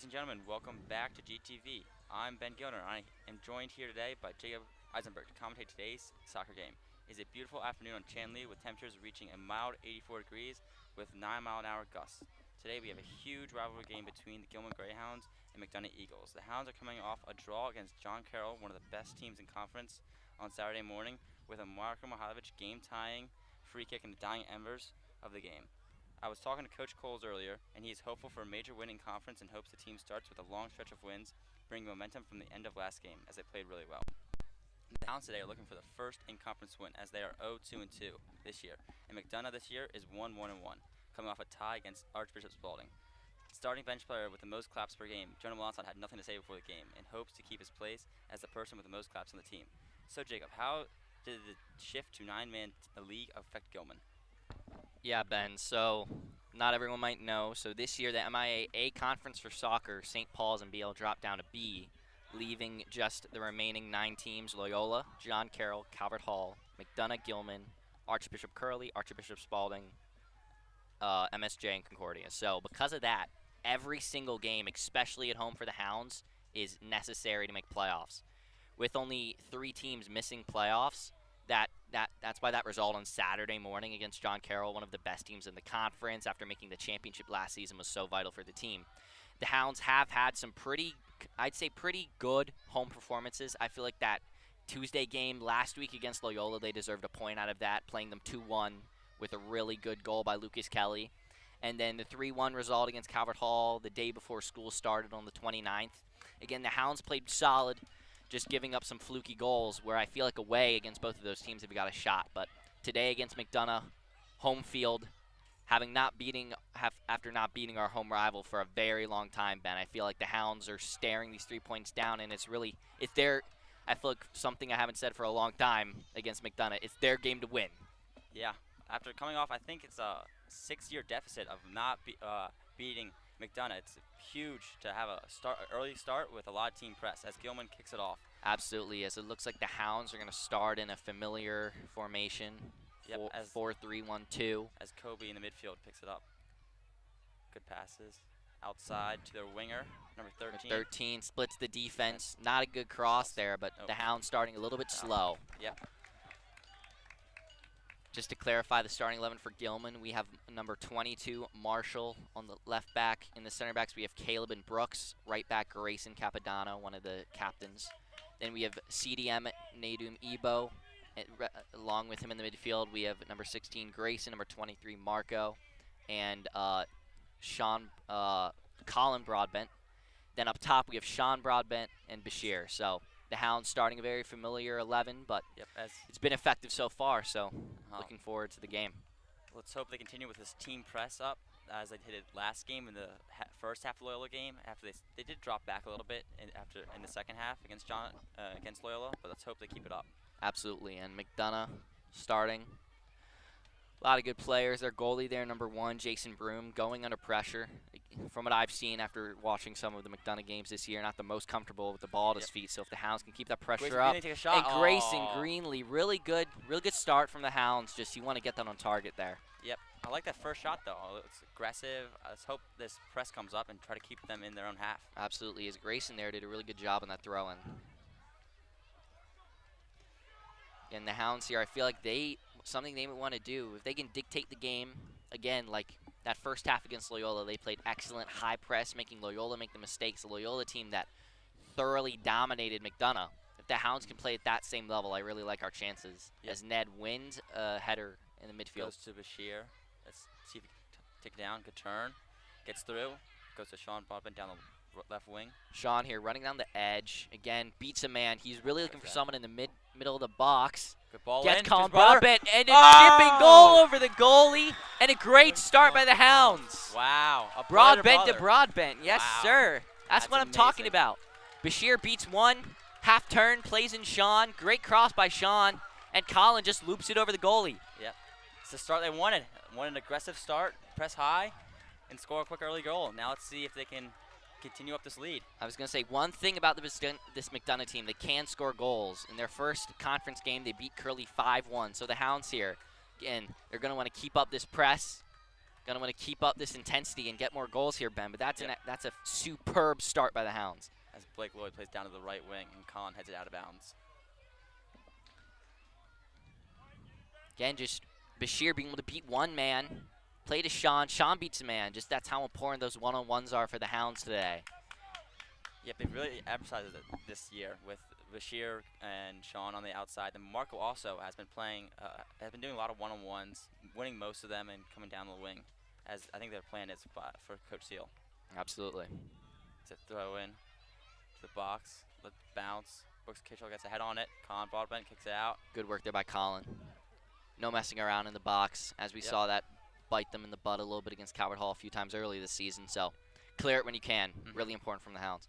Ladies and gentlemen, welcome back to GTV. I'm Ben Gilner, and I am joined here today by Jacob Eisenberg to commentate today's soccer game. It's a beautiful afternoon on Chanli with temperatures reaching a mild 84 degrees with 9-mile-an-hour gusts. Today we have a huge rivalry game between the Gilman Greyhounds and McDonogh Eagles. The Hounds are coming off a draw against John Carroll, one of the best teams in conference, on Saturday morning with a Marko Mihailovic game-tying free kick in the dying embers of the game. I was talking to Coach Coles earlier, and he is hopeful for a major win in conference and hopes the team starts with a long stretch of wins, bringing momentum from the end of last game, as they played really well. The Hounds today are looking for the first in-conference win, as they are 0-2-2 this year, and McDonogh this year is 1-1-1, coming off a tie against Archbishop Spalding. Starting bench player with the most claps per game, Jonah Melanson had nothing to say before the game, and hopes to keep his place as the person with the most claps on the team. So Jacob, how did the shift to 9-man league affect Gilman? Yeah, Ben, so not everyone might know. So this year, the MIA A conference for soccer, St. Paul's and BL dropped down to B, leaving just the remaining 9 teams: Loyola, John Carroll, Calvert Hall, McDonogh, Gilman, Archbishop Curley, Archbishop Spalding, MSJ, and Concordia. So because of that, every single game, especially at home for the Hounds, is necessary to make playoffs. With only 3 teams missing playoffs, that's why that result on Saturday morning against John Carroll, one of the best teams in the conference after making the championship last season, was so vital for the team. The Hounds have had some pretty good home performances. I feel like that Tuesday game last week against Loyola, they deserved a point out of that, playing them 2-1 with a really good goal by Lucas Kelly. And then the 3-1 result against Calvert Hall the day before school started on the 29th. Again, the Hounds played solid, just giving up some fluky goals, where I feel like away against both of those teams have got a shot. But today against McDonogh, home field, after not beating our home rival for a very long time, Ben, I feel like the Hounds are staring these 3 points down, and it's their, I feel like something I haven't said for a long time against McDonogh, it's their game to win. Yeah, after coming off, I think it's a 6-year deficit of not beating McDonogh. It's huge to have an early start with a lot of team press as Gilman kicks it off. Absolutely, as it looks like the Hounds are going to start in a familiar formation, 4-3-1-2. As Kobe in the midfield picks it up. Good passes outside to their winger, number 13. 13 splits the defense. Not a good cross there, but the Hounds starting a little bit slow. Yep. Just to clarify the starting 11 for Gilman, we have number 22, Marshall, on the left back. In the center backs, we have Caleb and Brooks. Right back, Grayson Capadano, one of the captains. Then we have CDM, Nadum Ebo. Along with him in the midfield, we have number 16, Grayson, number 23, Marco, and Colin Broadbent. Then up top, we have Sean Broadbent and Bashir. So the Hounds starting a very familiar 11, but it's been effective so far, so looking forward to the game. Let's hope they continue with this team press up as they did it last game in the first half of the Loyola game. After they did drop back a little bit in the second half against Loyola, but let's hope they keep it up. Absolutely, and McDonogh starting. A lot of good players. Their goalie there, number 1, Jason Broom, going under pressure. From what I've seen after watching some of the McDonogh games this year, not the most comfortable with the ball at his feet. So if the Hounds can keep that pressure up. Take a shot. And Grayson Greenlee, really good start from the Hounds. Just you want to get that on target there. Yep. I like that first shot, though. It's aggressive. Let's hope this press comes up and try to keep them in their own half. Absolutely. As Grayson there did a really good job on that throw-in. And the Hounds here, I feel like something they would want to do, if they can dictate the game, again, like that first half against Loyola, they played excellent high press, making Loyola make the mistakes. The Loyola team that thoroughly dominated McDonogh. If the Hounds can play at that same level, I really like our chances. Yep. As Ned wins a header in the midfield. Goes to Bashir. Let's see if he can take it down. Good turn. Gets through. Goes to Sean Broadbent down the left wing. Sean here running down the edge. Again, beats a man. He's really looking for someone in the middle of the box. Good ball Gets in. Colin Broadbent, and a chipping goal over the goalie, and a great start by the Hounds. Wow. Broadbent to Broadbent. Yes, wow. Sir. That's what I'm amazing. talking about. Bashir beats one, half turn, plays in Sean. Great cross by Sean, and Colin just loops it over the goalie. Yep. It's the start they wanted. Wanted an aggressive start, press high, and score a quick early goal. Now let's see if they can continue up this lead. I was going to say one thing about this McDonogh team, they can score goals. In their first conference game, they beat Curley 5-1. So the Hounds here, again, they're going to want to keep up this press. Gonna want to keep up this intensity and get more goals here, Ben. But that's Yep. that's a superb start by the Hounds. As Blake Lloyd plays down to the right wing and Colin heads it out of bounds. Again, just Bashir being able to beat one man. Play to Sean. Sean beats a man. Just that's how important those one-on-ones are for the Hounds today. Yep, they've really emphasized it this year with Bashir and Sean on the outside. And Marco also has been doing a lot of one-on-ones, winning most of them and coming down the wing, as I think their plan is for Coach Seal. Absolutely. It's a throw in to the box, let it bounce. Brooks Kitchell gets a head on it. Colin Broadbent kicks it out. Good work there by Colin. No messing around in the box, as we saw that bite them in the butt a little bit against Calvert Hall a few times early this season. So clear it when you can. Really important from the Hounds.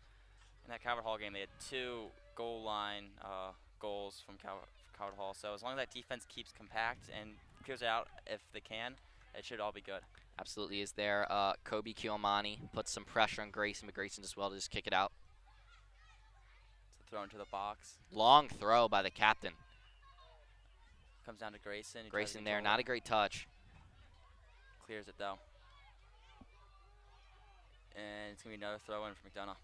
In that Calvert Hall game, they had 2 goal line goals from Calvert Hall. So as long as that defense keeps compact and clears it out if they can, it should all be good. Absolutely is there. Kobe Kiomani puts some pressure on Grayson, but Grayson does well to just kick it out. It's a throw into the box. Long throw by the captain. Comes down to Grayson. Grayson there, not a great touch. Clears it though. And it's going to be another throw in for McDonogh.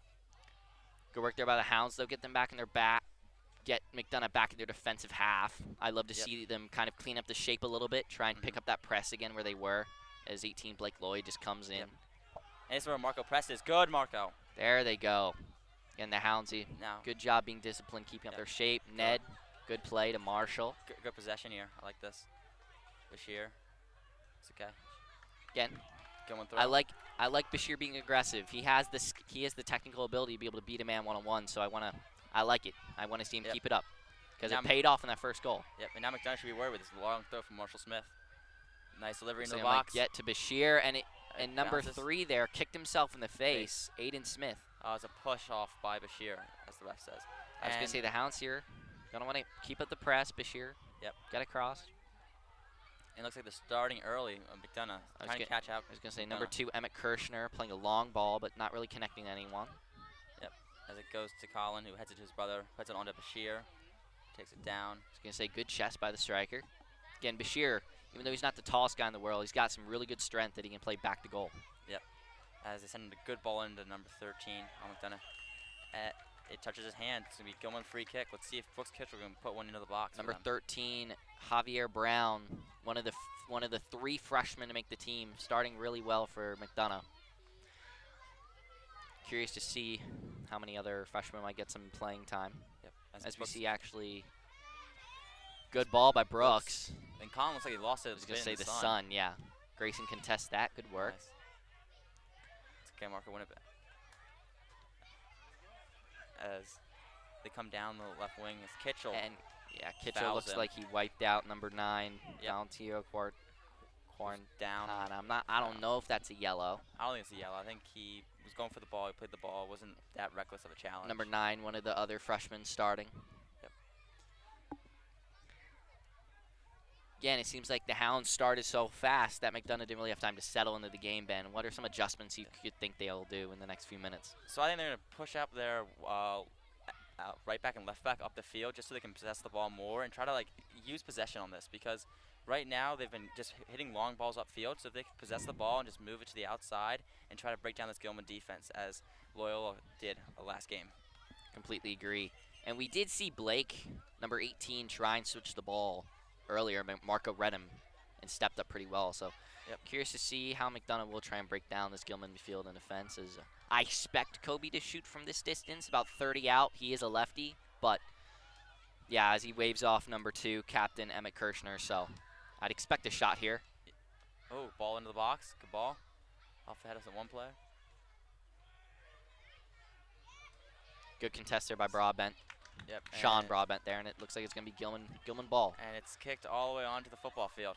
Good work there by the Hounds, though. Get them back in their back. Get McDonogh back in their defensive half. I love to see them kind of clean up the shape a little bit, try and pick up that press again where they were, as 18 Blake Lloyd just comes in. And this is where Marco press is. Good, Marco. There they go. Again, the Hounds, now, good job being disciplined, keeping up their shape. Ned, good play to Marshall. Good possession here. I like this. Bashir. It's okay. Again, Good one throw. I like Bashir being aggressive. He has the technical ability to be able to beat a man one-on-one. So I like it. I want to see him keep it up because it paid off in that first goal. Yep. And now McDonogh should be worried with this long throw from Marshall Smith. Nice delivery in the Might box. get to Bashir and number bounces. 3 there kicked himself in the face. Aiden Smith. It's a push off by Bashir, as the ref says. I was gonna say the Hounds here gonna want to keep up the press. Bashir. Yep. Get across. It looks like they're starting early on McDonogh, trying to catch out. I was going to say number 2, Emmett Kirshner, playing a long ball, but not really connecting to anyone. Yep. As it goes to Colin, who heads it to his brother, puts it onto Bashir, takes it down. I was going to say good chest by the striker. Again, Bashir, even though he's not the tallest guy in the world, he's got some really good strength that he can play back to goal. Yep. As they send a good ball into number 13 on McDonogh. It touches his hand. It's going to be Gilman free kick. Let's see if Brooks Kitchell can put one into the box. Number 13, Javier Brown, one of the 3 freshmen to make the team, starting really well for McDonogh. Curious to see how many other freshmen might get some playing time. Yep. As we see, actually, good ball by Brooks. And Colin looks like he lost it. I was going to say the sun, yeah. Grayson contests that. Good work. Nice. It's okay, Marco, win it back. As they come down the left wing, it's Kitchell. And yeah, Kitchell looks like he wiped out number 9, Valentino down. I don't know if that's a yellow. I don't think it's a yellow. I think he was going for the ball. He played the ball. It wasn't that reckless of a challenge. Number 9, one of the other freshmen starting. Yep. Again, it seems like the Hounds started so fast that McDonogh didn't really have time to settle into the game, Ben. What are some adjustments you could think they'll do in the next few minutes? So I think they're going to push up their right back and left back up the field just so they can possess the ball more and try to use possession on this, because right now they've been just hitting long balls upfield. So if they can possess the ball and just move it to the outside and try to break down this Gilman defense as Loyola did last game. Completely agree. And we did see Blake, number 18, try and switch the ball earlier. Marco read him and stepped up pretty well. So curious to see how McDonogh will try and break down this Gilman midfield and defense. As I expect Kobe to shoot from this distance, about 30 out. He is a lefty, but yeah, as he waves off number 2, captain Emmett Kirshner. So I'd expect a shot here. Oh, ball into the box. Good ball. Off the head of one player. Good contest there by Broadbent. Yep. Sean Broadbent there, and it looks like it's going to be Gilman ball. And it's kicked all the way onto the football field.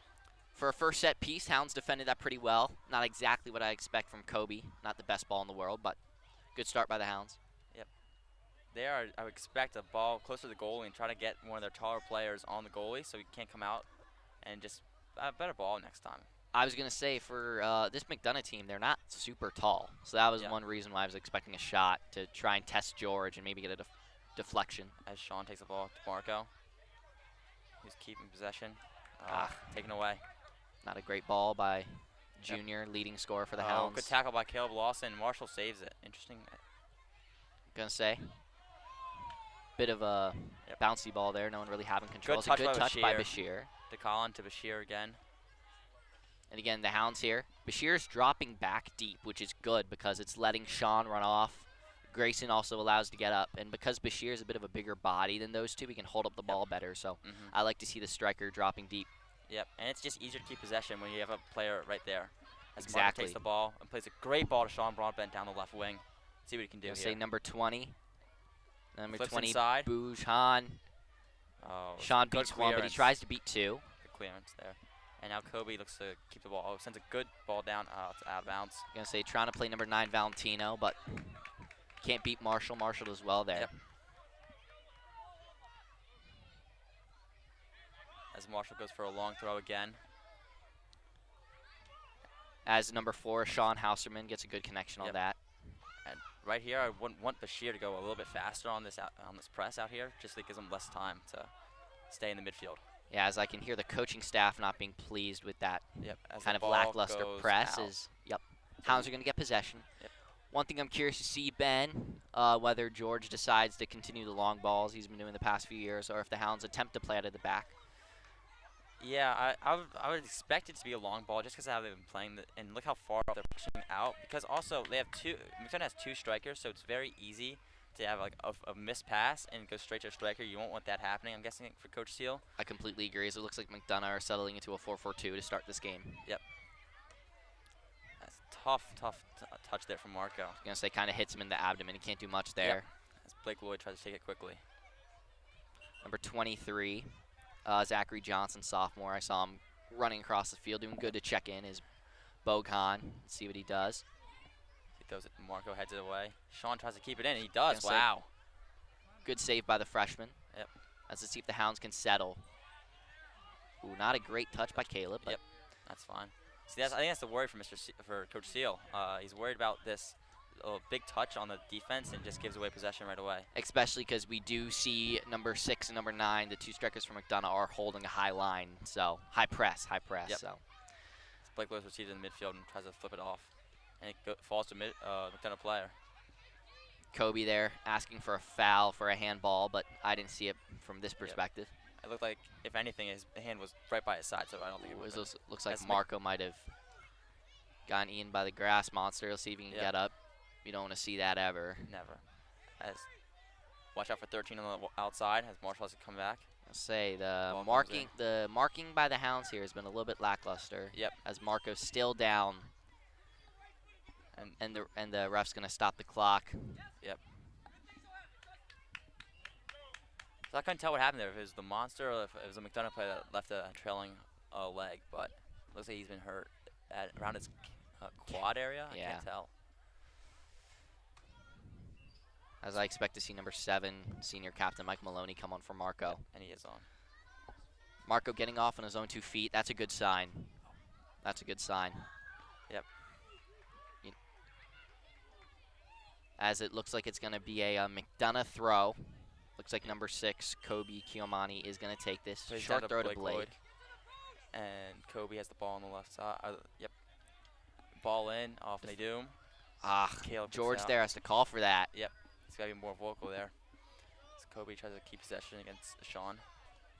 For a first set piece, Hounds defended that pretty well. Not exactly what I expect from Kobe. Not the best ball in the world, but good start by the Hounds. Yep. I would expect a ball closer to the goalie and try to get one of their taller players on the goalie so he can't come out, and just a better ball next time. I was going to say, for this McDonogh team, they're not super tall. So that was one reason why I was expecting a shot to try and test George and maybe get a deflection. As Sean takes the ball to Marco. He's keeping possession. Taken away. Not a great ball by Junior, leading scorer for the Good Hounds. tackle by Caleb Lawson. Marshall saves it. Interesting. Gonna say. Bit of a bouncy ball there. No one really having control. Good It's a good touch touch by Bashir. DeCollin to Bashir again. And again, the Hounds here. Bashir's dropping back deep, which is good because it's letting Sean run off. Grayson also allows to get up. And because Bashir's a bit of a bigger body than those two, he can hold up the ball better. So I like to see the striker dropping deep. Yep, and it's just easier to keep possession when you have a player right there. As Exactly. Martin takes the ball and plays a great ball to Sean Broadbent down the left wing. See what he can do here. Say number 20. Number Flips 20, inside. Boujan. Oh, Sean beats one, but he tries to beat two. Good clearance there. And now Kobe looks to keep the ball. Oh, sends a good ball down. It's out of bounds. Gonna say trying to play number 9 Valentino, but can't beat Marshall. Marshall does well there. Yep. As Marshall goes for a long throw again. As number 4, Sean Hauserman gets a good connection on that. And right here, I wouldn't want Bashir to go a little bit faster on this press out here, just so it gives him less time to stay in the midfield. Yeah, as I can hear the coaching staff not being pleased with that As kind the of ball lackluster goes press. out. Hounds are going to get possession. One thing I'm curious to see, Ben, whether George decides to continue the long balls he's been doing the past few years, or if the Hounds attempt to play out of the back. Yeah, I would expect it to be a long ball just because how they've been playing. And look how far they're pushing out. Because also, they have McDonogh has 2 strikers, so it's very easy to have like a missed pass and go straight to a striker. You won't want that happening, I'm guessing, for Coach Steele. I completely agree. As it looks like McDonogh are settling into a 4-4-2 to start this game. Yep. That's tough touch there from Marco. I was going to say kind of hits him in the abdomen. He can't do much there. Yep. As Blake Lloyd tries to take it quickly. Number 23, Zachary Johnson, sophomore. I saw him running across the field, doing good to check in. Is Bogan. See what he does. He throws it. Marco heads it away. Sean tries to keep it in, and he does. Wow. Good save by the freshman. Yep. Let's see if the Hounds can settle. Ooh, not a great touch by Caleb. But That's fine. See, I think that's the worry for Coach Steele. He's worried about this big touch on the defense and just gives away possession right away. Especially because we do see number 6 and number 9, the 2 strikers from McDonogh, are holding a high line. So high press. Yep. So Blake Lloyd receives it in the midfield and tries to flip it off, and it falls to McDonogh player. Kobe there asking for a foul for a handball, but I didn't see it from this perspective. It looked like, if anything, his hand was right by his side, so I don't think it was. Looks like Marco might have gotten eaten by the grass monster. Let's see if he can get up. You don't want to see that ever. Never. Watch out for 13 on the outside as Marshall has to come back. I'll say the marking by the Hounds here has been a little bit lackluster. Yep. As Marco's still down, and the ref's gonna stop the clock. Yep. So I couldn't tell what happened there, if it was the monster or if it was a McDonogh player that left a trailing leg, but it looks like he's been hurt around his quad area. I can't tell. As I expect to see number 7, senior captain Mike Maloney, come on for Marco. Yep, and he is on. Marco getting off on his own 2 feet. That's a good sign. That's a good sign. Yep. As it looks like it's going to be a McDonogh throw. Looks like number 6, Kobe Kiyomani, is going to take this. Short throw to Blake. And Kobe has the ball on the left side. Yep. Ball in, off they do. George there has to call for that. Yep. He's got to be more vocal there. So Kobe tries to keep possession against Sean.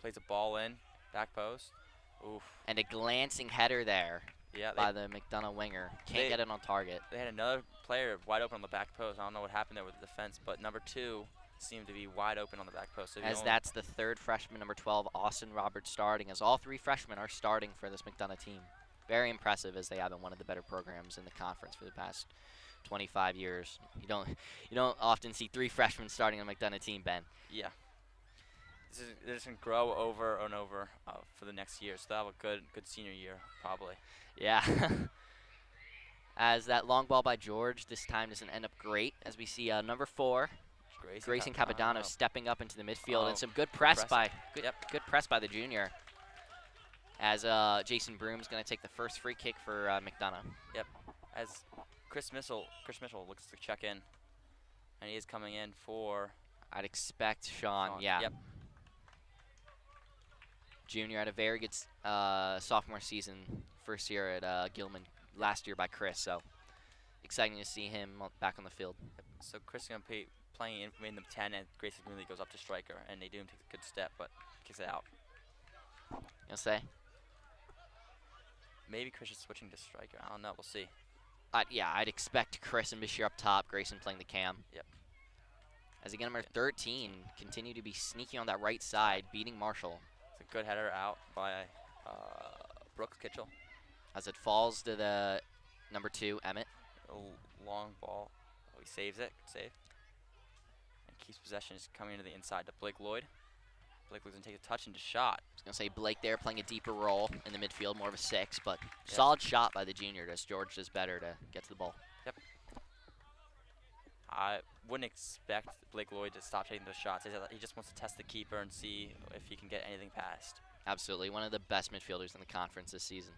Plays a ball in, back post. Oof. And a glancing header there by the McDonogh winger. Can't get it on target. They had another player wide open on the back post. I don't know what happened there with the defense, but number 2 seemed to be wide open on the back post. So as that's the 3rd freshman, number 12, Austin Roberts, starting, as all 3 freshmen are starting for this McDonogh team. Very impressive, as they have been one of the better programs in the conference for the past 25 years. You don't often see 3 freshmen starting on a McDonogh team, Ben. Yeah. They're just going to grow over and over for the next year. So they'll have a good senior year, probably. Yeah. As that long ball by George this time doesn't end up great, as we see number 4, Grayson Capodanno, stepping up into the midfield, and some good press by good press by the junior. As Jason Broom's going to take the first free kick for McDonogh. Yep. As Chris Mitchell looks to check in, and he is coming in for. I'd expect Sean. Yeah. Yep. Junior had a very good sophomore season, first year at Gilman last year by Chris. So exciting to see him back on the field. So Chris is going to be playing in the 10, and Grayson really goes up to striker, and they do take a good step, but kicks it out. You'll say? Maybe Chris is switching to striker. I don't know. We'll see. Yeah, I'd expect Chris and Bashir up top, Grayson playing the cam. Yep. As again, number 13 continue to be sneaky on that right side, beating Marshall. It's a good header out by Brooks Kitchell. As it falls to the number 2, Emmett. A long ball. Oh, he saves it. Good save. And keeps possession. Is coming into the inside to Blake Lloyd. Blake Lloyd's going to take a touch into shot. I was going to say Blake there playing a deeper role in the midfield, more of a 6, but solid shot by the junior. Does George does better to get to the ball. Yep. I wouldn't expect Blake Lloyd to stop taking those shots. He just wants to test the keeper and see if he can get anything past. Absolutely. One of the best midfielders in the conference this season.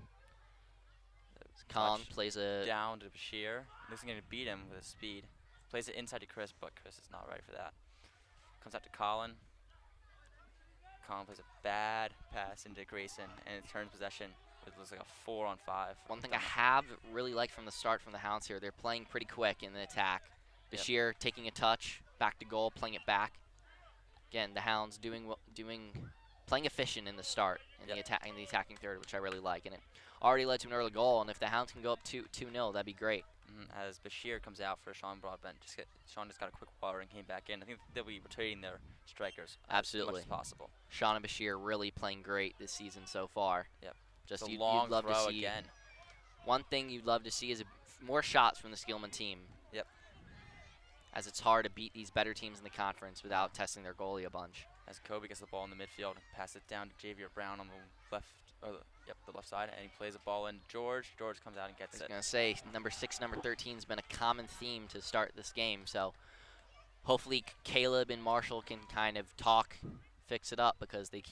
Khan plays a... down to Bashir. Looks like he's going to beat him with his speed. Plays it inside to Chris, but Chris is not ready for that. Comes out to Colin. Colin plays a bad pass into Grayson, and it turns possession. It looks like a 4-on-5. One thing I have really liked from the start from the Hounds here, they're playing pretty quick in the attack. Bashir taking a touch, back to goal, playing it back. Again, the Hounds playing efficient in the start in the attacking third, which I really like, and it already led to an early goal. And if the Hounds can go up 2-0, that'd be great. As Bashir comes out for Sean Broadbent, Sean just got a quick water and came back in. I think they'll be rotating their strikers as much as possible. Sean and Bashir really playing great this season so far. Yep. Just you'd love to see again. One thing you'd love to see is more shots from the Skillman team. Yep. As it's hard to beat these better teams in the conference without testing their goalie a bunch. As Kobe gets the ball in the midfield, passes it down to Javier Brown on the left, the left side, and he plays the ball in George. George comes out and gets it. I was gonna say number 6, number 13 has been a common theme to start this game. So hopefully Caleb and Marshall can kind of fix it up, because they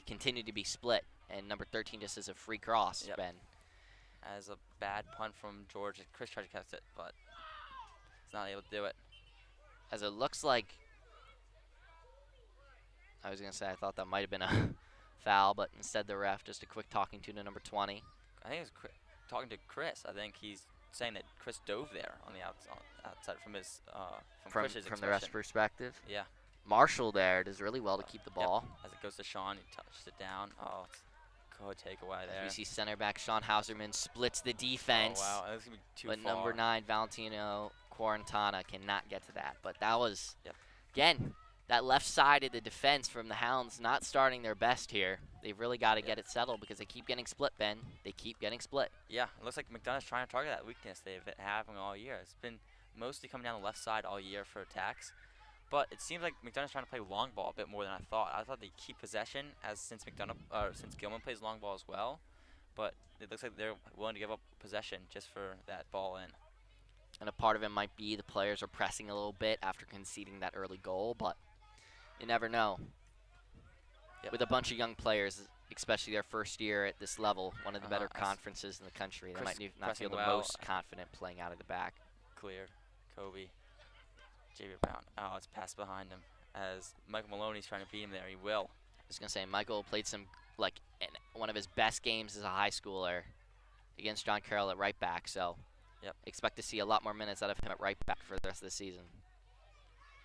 continue to be split. And number 13 just is a free cross. Yep. Ben. As a bad punt from George, Chris tried to catch it, but he's not able to do it. As it looks like, I was going to say I thought that might have been a foul, but instead the ref just a quick talking to number 20. I think it was talking to Chris. I think he's saying that Chris dove there on the outside from his Chris's from the ref's perspective. Yeah. Marshall there does really well to keep the ball. Yep. As it goes to Sean, he touches it down. Oh, it's a good takeaway there. We see center back Sean Hauserman splits the defense. Oh, wow. That's going to be too but far. Number 9, Valentino Quarantana cannot get to that. But that was, again, that left side of the defense from the Hounds not starting their best here. They've really got to get it settled, because they keep getting split, Ben. They keep getting split. Yeah, it looks like McDonough's trying to target that weakness they've been having all year. It's been mostly coming down the left side all year for attacks. But it seems like McDonough's trying to play long ball a bit more than I thought. I thought they keep possession since Gilman plays long ball as well. But it looks like they're willing to give up possession just for that ball in. And a part of it might be the players are pressing a little bit after conceding that early goal, but you never know. Yep. With a bunch of young players, especially their first year at this level, one of the better conferences in the country, they might not feel the most confident playing out of the back. Cleared. Kobe. Javier Brown. Oh, it's passed behind him. As Michael Maloney's trying to beat him there, he will. I was going to say, Michael played one of his best games as a high schooler against John Carroll at right back, so expect to see a lot more minutes out of him at right back for the rest of the season.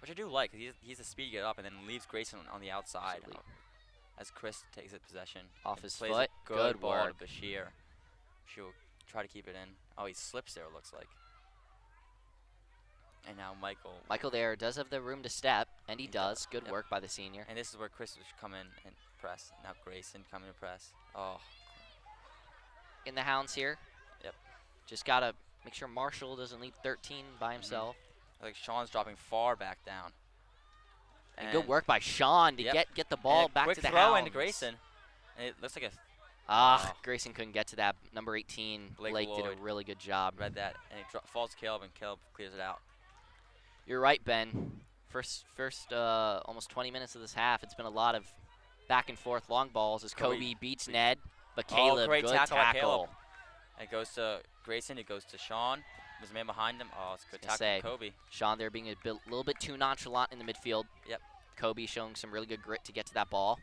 Which I do like, because he's the speed to get up and then leaves Grayson on the outside. As Chris takes it possession. Off his plays foot. A good ball work. to Bashir. Bashir will try to keep it in. Oh, he slips there, it looks like. And now Michael there does have the room to step, and he does. Good work by the senior. And this is where Chris would come in and press. Now Grayson coming to press. Oh. In the Hounds here. Yep. Just got to make sure Marshall doesn't leave 13 by himself. Like Sean's dropping far back down. And good work by Sean to get the ball back to the Hounds. Quick throw into Grayson. And it looks like Grayson couldn't get to that. Number 18, Blake did a really good job. Read that, and he falls to Caleb, and Caleb clears it out. You're right, Ben. First almost 20 minutes of this half, it's been a lot of back and forth long balls as Kobe beats Ned, but Caleb, great good tackle. By Caleb. It goes to Grayson, it goes to Sean. There's a man behind him. Oh, it's a good tackle from Kobe. Sean there being a little bit too nonchalant in the midfield. Yep. Kobe showing some really good grit to get to that ball.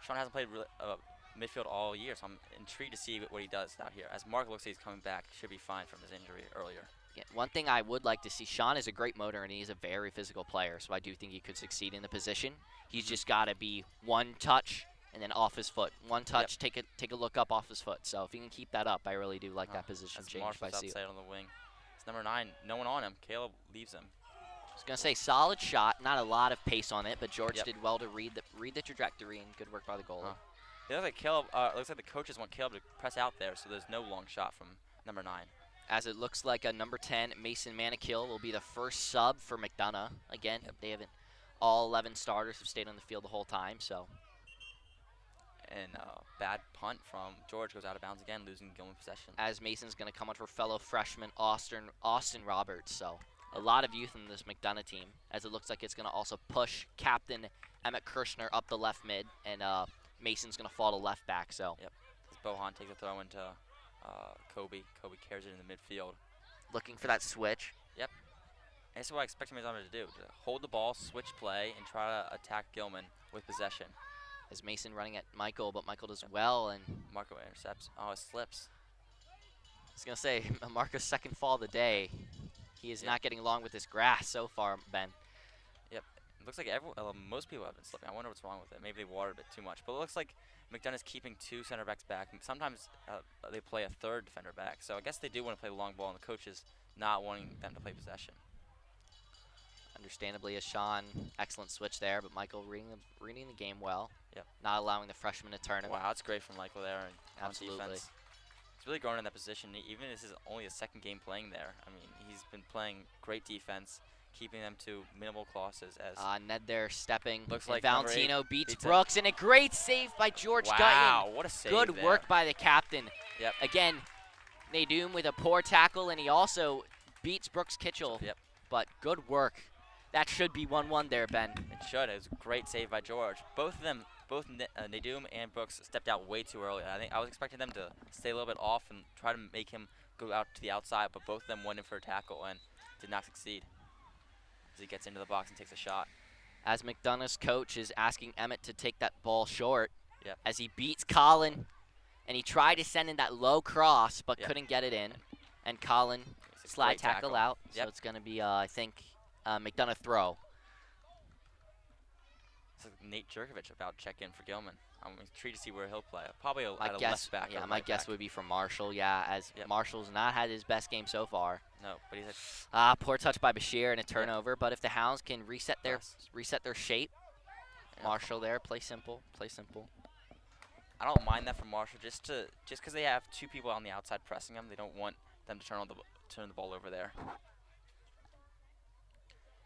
Sean hasn't played midfield all year, so I'm intrigued to see what he does out here. As Mark looks like he's coming back, should be fine from his injury earlier. Yeah, one thing I would like to see, Sean is a great motor and he's a very physical player, so I do think he could succeed in the position. He's just got to be one touch and then off his foot. One touch, take a look up off his foot. So if he can keep that up, I really do like that position change by Seal. Outside on the wing. It's number 9, no one on him. Caleb leaves him. I was going to say solid shot, not a lot of pace on it, but George did well to read the trajectory and good work by the goalie. It looks like Caleb. Looks like the coaches want Caleb to press out there, so there's no long shot from number 9. As it looks like a number 10, Mason Manikill, will be the first sub for McDonogh. Again, they haven't. All 11 starters have stayed on the field the whole time, so. And bad punt from George goes out of bounds again, losing Gilman possession. As Mason's going to come on for fellow freshman Austin Roberts, so a lot of youth in this McDonogh team, as it looks like it's going to also push captain Emmett Kirshner up the left mid, and Mason's going to fall to left back, so. Yep. As Bohan takes a throw into Kobe. Kobe carries it in the midfield. Looking for that switch. Yep. And this is what I expect him to do. To hold the ball, switch play, and try to attack Gilman with possession. As Mason running at Michael, but Michael does well, and Marco intercepts. Oh, it slips. I was going to say, Marco's second fall of the day. He is not getting along with this grass so far, Ben. Yep. It looks like most people have been slipping. I wonder what's wrong with it. Maybe they watered it too much. But it looks like McDonough's keeping 2 center backs back. Sometimes they play a 3rd defender back. So I guess they do want to play the long ball, and the coach is not wanting them to play possession. Understandably, as Sean, excellent switch there, but Michael reading the game well. Yep. Not allowing the freshman to turn him. Wow, that's great from Michael there on Absolutely. defense. He's really grown in that position. Even this is only his 2nd game playing there. I mean, he's been playing great defense, keeping them to minimal losses. As Ned there stepping. Looks like Valentino beats Brooks, and a great save by George Gutton. Wow, what a save Good there. work by the captain. Yep. Again, Nadoum with a poor tackle, and he also beats Brooks Kitchell. Yep. But good work. That should be 1-1 there, Ben. It should. It was a great save by George. Both of them, both Nadoum and Brooks, stepped out way too early. I was expecting them to stay a little bit off and try to make him go out to the outside, but both of them went in for a tackle and did not succeed. As he gets into the box and takes a shot. As McDonough's coach is asking Emmett to take that ball short. Yep. As he beats Colin, and he tried to send in that low cross, but couldn't get it in. And Colin slide tackle out. So it's going to be, I think, McDonogh throw. It's like Nate Jerkovich about check in for Gilman. I'm intrigued to see where he'll play. Probably at a left back. Yeah, my guess would be for Marshall. Yeah, as Marshall's not had his best game so far. No, but he's had poor touch by Bashir and a turnover. But if the Hounds can reset their shape, Marshall there, play simple, play simple. I don't mind that for Marshall, just because they have 2 people on the outside pressing them. They don't want them to turn the ball over there.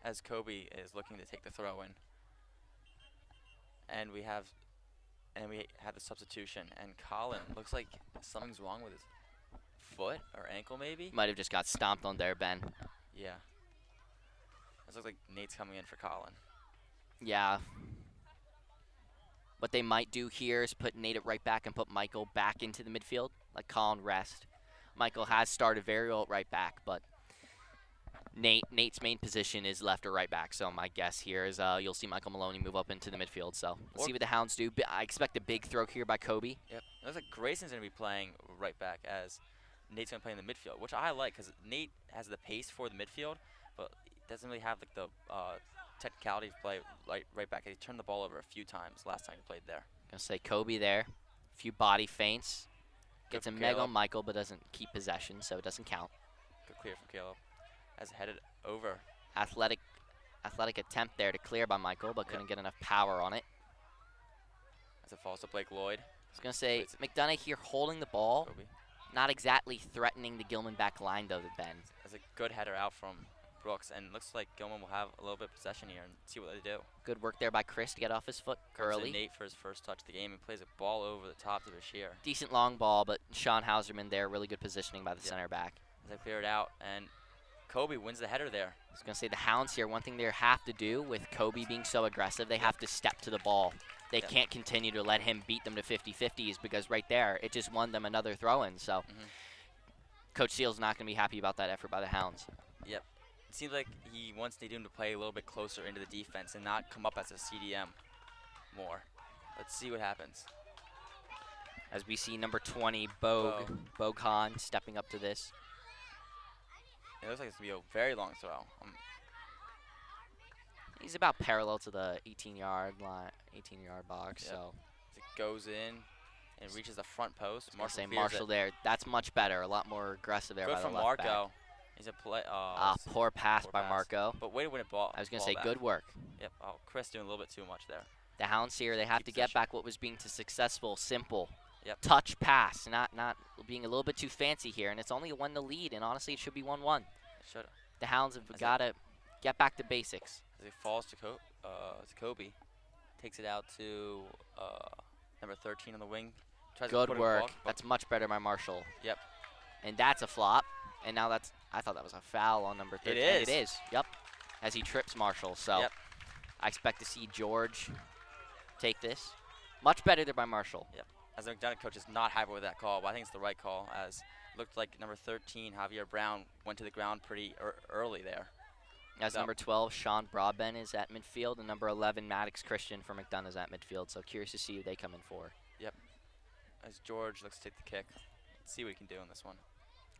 As Kobe is looking to take the throw in, and we have the substitution, and Colin looks like something's wrong with his foot or ankle, maybe. Might have just got stomped on there, Ben. Yeah. It looks like Nate's coming in for Colin. Yeah. What they might do here is put Nate at right back and put Michael back into the midfield, like Colin rest. Michael has started very well at right back, but Nate's main position is left or right back, so my guess here is you'll see Michael Maloney move up into the midfield. So let's see what the Hounds do. I expect a big throw here by Kobe. Yep. It looks like Grayson's going to be playing right back as Nate's going to play in the midfield, which I like because Nate has the pace for the midfield, but doesn't really have like the technicality to play right back. He turned the ball over a few times last time he played there. Gonna say Kobe there. A few body feints. Gets a meg on Michael, but doesn't keep possession, so it doesn't count. Good clear from Caleb. As headed over. Athletic attempt there to clear by Michael, but couldn't get enough power on it. As it falls to Blake Lloyd. I was going to say, McDonogh here holding the ball. Kobe. Not exactly threatening the Gilman back line, though, the Ben. As a good header out from Brooks, and looks like Gilman will have a little bit of possession here and see what they do. Good work there by Chris to get off his foot early. Nate for his first touch of the game and plays a ball over the top to Bashir. Decent long ball, but Sean Hauserman there, really good positioning by the center back. As they clear it out, and Kobe wins the header there. I was going to say the Hounds here, one thing they have to do with Kobe being so aggressive, they have to step to the ball. They can't continue to let him beat them to 50-50s because right there, it just won them another throw-in. So Coach Seal's not going to be happy about that effort by the Hounds. Yep. It seems like he wants Nadoum to play a little bit closer into the defense and not come up as a CDM more. Let's see what happens. As we see number 20, Bogue Khan, stepping up to this. It looks like it's going to be a very long throw. He's about parallel to the 18-yard line, 18-yard box. Yep. So as it goes in and reaches the front post. Marshall there. That's much better. A lot more aggressive there. Good by from the left back. Marco. He's a play. Poor pass by Marco. But way to win a ball. I was going to say good work. Yep. Oh, Chris doing a little bit too much there. The Hounds here, they have to get back what was being too successful, simple. Yep. Touch pass, not being a little bit too fancy here, and it's only a 1 to lead, and honestly, it should be 1-1. The Hounds have got to get back to basics. As it falls to Kobe, takes it out to number 13 on the wing. Good work. That's much better by Marshall. Yep. And that's a flop, and now I thought that was a foul on number 13. It is. Yep. As he trips Marshall, so yep. I expect to see George take this. Much better there by Marshall. Yep. As the McDonogh coach is not happy with that call, but I think it's the right call, as it looked like number 13, Javier Brown, went to the ground pretty early there. As number 12, Sean Broadbent is at midfield, and number 11, Maddox Christian for McDonogh is at midfield. So curious to see who they come in for. Yep. As George looks to take the kick. Let's see what he can do in this one.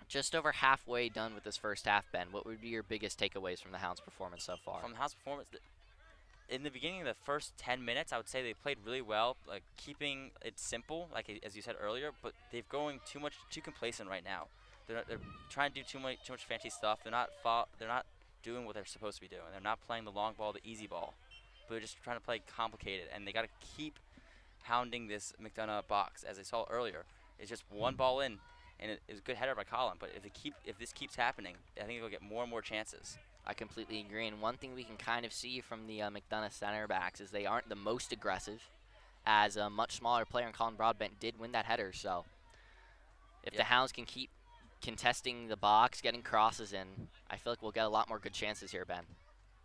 Just over halfway done with this first half, Ben. What would be your biggest takeaways from the Hounds' performance so far? From the Hounds' performance, in the beginning of the first 10 minutes, I would say they played really well, like keeping it simple, like as you said earlier. But they're going too complacent right now. They're trying to do too much fancy stuff. They're not doing what they're supposed to be doing. They're not playing the long ball, the easy ball. But they're just trying to play complicated, and they got to keep hounding this McDonogh box. As I saw earlier, it's just one ball in, and it was a good header by Colin. But if this keeps happening, I think they'll get more and more chances. I completely agree. And one thing we can kind of see from the McDonogh center backs is they aren't the most aggressive, as a much smaller player in Colin Broadbent did win that header. So if the Hounds can keep contesting the box, getting crosses in, I feel like we'll get a lot more good chances here, Ben.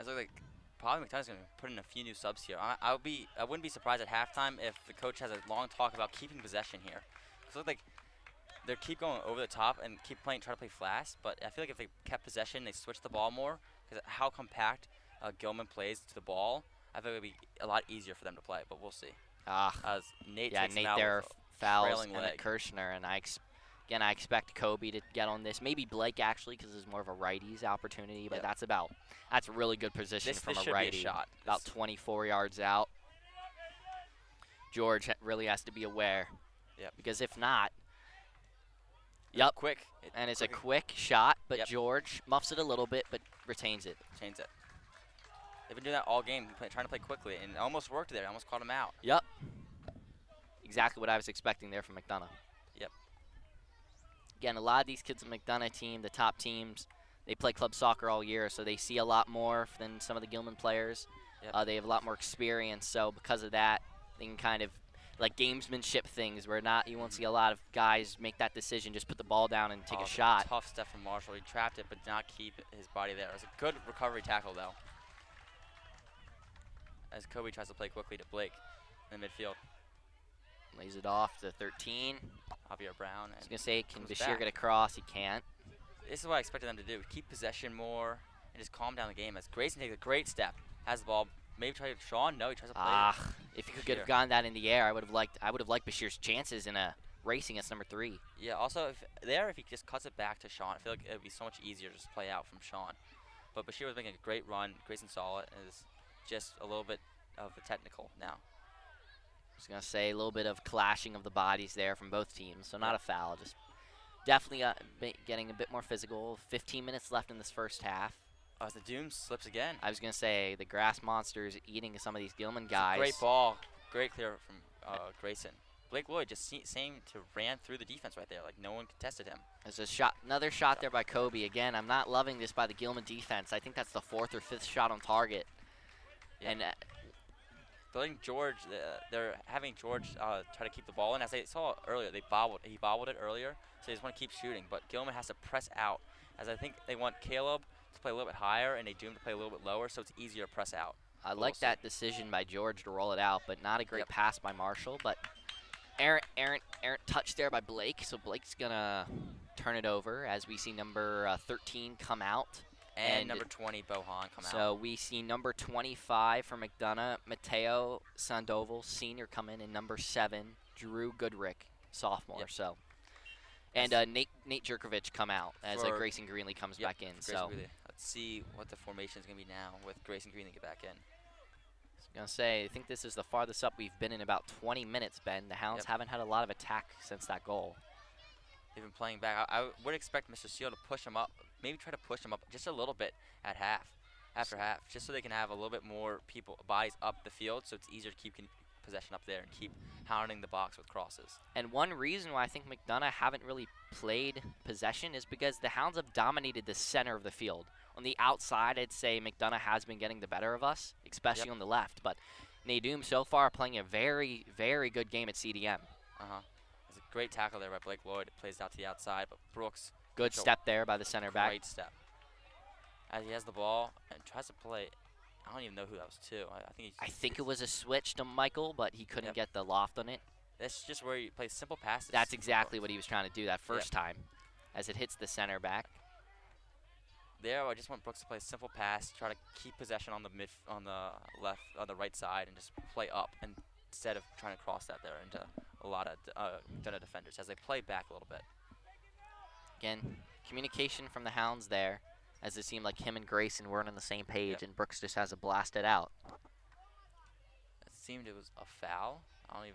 I look like probably McDonogh's going to put in a few new subs here. I wouldn't be surprised at halftime if the coach has a long talk about keeping possession here. Because it looks like they keep going over the top and trying to play fast. But I feel like if they kept possession, they switched the ball more. Because how compact Gilman plays to the ball, I think it would be a lot easier for them to play. But we'll see. As Nate takes Nate him out there fouls and Emmett Kirshner, and I expect Kobe to get on this. Maybe Blake actually, because it's more of a righties opportunity. But that's a really good position from a righty. Shot. About 24 yards out. George really has to be aware. Yep. Because if not, quick. It's a quick shot, but George muffs it a little bit, but retains it. Retains it. They've been doing that all game, trying to play quickly, and it almost worked there. Almost caught him out. Yep. Exactly what I was expecting there from McDonogh. Yep. Again, a lot of these kids in McDonogh team, the top teams, they play club soccer all year, so they see a lot more than some of the Gilman players. Yep. They have a lot more experience, so because of that, they can kind of like gamesmanship things where you won't see a lot of guys make that decision, just put the ball down and take a shot. Tough step from Marshall. He trapped it, but did not keep his body there. It was a good recovery tackle, though. As Kobe tries to play quickly to Blake in the midfield. Lays it off to 13. Javier Brown. I was going to say, can Bashir get across? He can't. This is what I expected them to do. Keep possession more and just calm down the game. As Grayson takes a great step, has the ball. Maybe try to Sean. No, he tries to play. If he could have gotten that in the air, I would have liked Bashir's chances in a racing as number 3. Yeah. Also, if he just cuts it back to Sean, I feel like it would be so much easier to just play out from Sean. But Bashir was making a great run. Grayson saw it, and it's just a little bit of a technical now. I was gonna say a little bit of clashing of the bodies there from both teams, so not a foul. Just definitely getting a bit more physical. 15 minutes left in this first half. As the Doom slips again. I was going to say, the Grass Monsters eating some of these Gilman guys. Great ball. Great clear from Grayson. Blake Lloyd just seemed to ran through the defense right there. Like, no one contested him. There's a shot, another shot there by Kobe. Again, I'm not loving this by the Gilman defense. I think that's the 4th or 5th shot on target. Yeah. And I think George, they're having George try to keep the ball in. As I saw earlier, he bobbled it earlier, so they just want to keep shooting. But Gilman has to press out, as I think they want Caleb to play a little bit higher and they Doom to play a little bit lower, so it's easier to press out. I like that decision by George to roll it out, but not a great pass by Marshall. But errant touch there by Blake, so Blake's going to turn it over as we see number 13 come out. And number 20, Bohan, come out. So we see number 25 for McDonogh, Mateo Sandoval, senior, come in, and number 7, Drew Goodrick, sophomore. Yep. So, and Nate Jerkovich come out as Grayson Greenlee comes back in. So let's see what the formation is going to be now with Grayson Greenlee get back in. I was gonna say, I think this is the farthest up we've been in about 20 minutes, Ben. The Hounds haven't had a lot of attack since that goal. They've been playing back. I would expect Mr. Seal to push him up, maybe try to push him up just a little bit at after half, just so they can have a little bit more bodies up the field, so it's easier to keep possession up there and keep hounding the box with crosses. And one reason why I think McDonogh haven't really played possession is because the Hounds have dominated the center of the field. On the outside, I'd say McDonogh has been getting the better of us, especially on the left. But Nadoom so far playing a very, very good game at CDM. There's a great tackle there by Blake Lloyd. It plays out to the outside, but Brooks. Good step there by the center back. Great step. As he has the ball and tries to play, I don't even know who that was to. I think it was a switch to Michael, but he couldn't get the loft on it. That's just where he plays simple passes. That's exactly what he was trying to do that first time, as it hits the center back. There, I just want Brooks to play a simple pass, try to keep possession on the right side, and just play up instead of trying to cross that there into a lot of Dunno defenders as they play back a little bit. Again, communication from the Hounds there, as it seemed like him and Grayson weren't on the same page, and Brooks just has to blast it out. It seemed it was a foul. I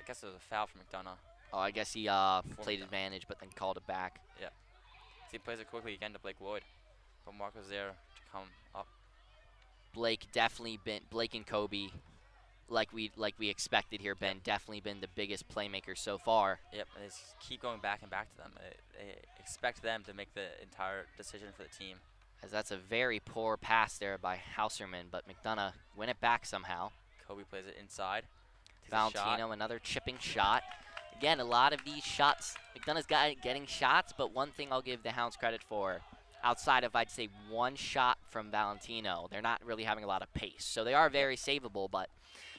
guess it was a foul for McDonogh. Oh, I guess he played advantage, but then called it back. Yeah. So he plays it quickly again to Blake Lloyd. But Mark was there to come up. Blake and Kobe, like we expected here, Ben, definitely been the biggest playmakers so far. Yep, and they just keep going back and back to them. They expect them to make the entire decision for the team. As that's a very poor pass there by Hauserman, but McDonogh win it back somehow. Kobe plays it inside. Valentino, another chipping shot. Again, a lot of these shots, McDonogh's getting shots, but one thing I'll give the Hounds credit for, outside of, I'd say, one shot from Valentino, they're not really having a lot of pace. So they are very savable, but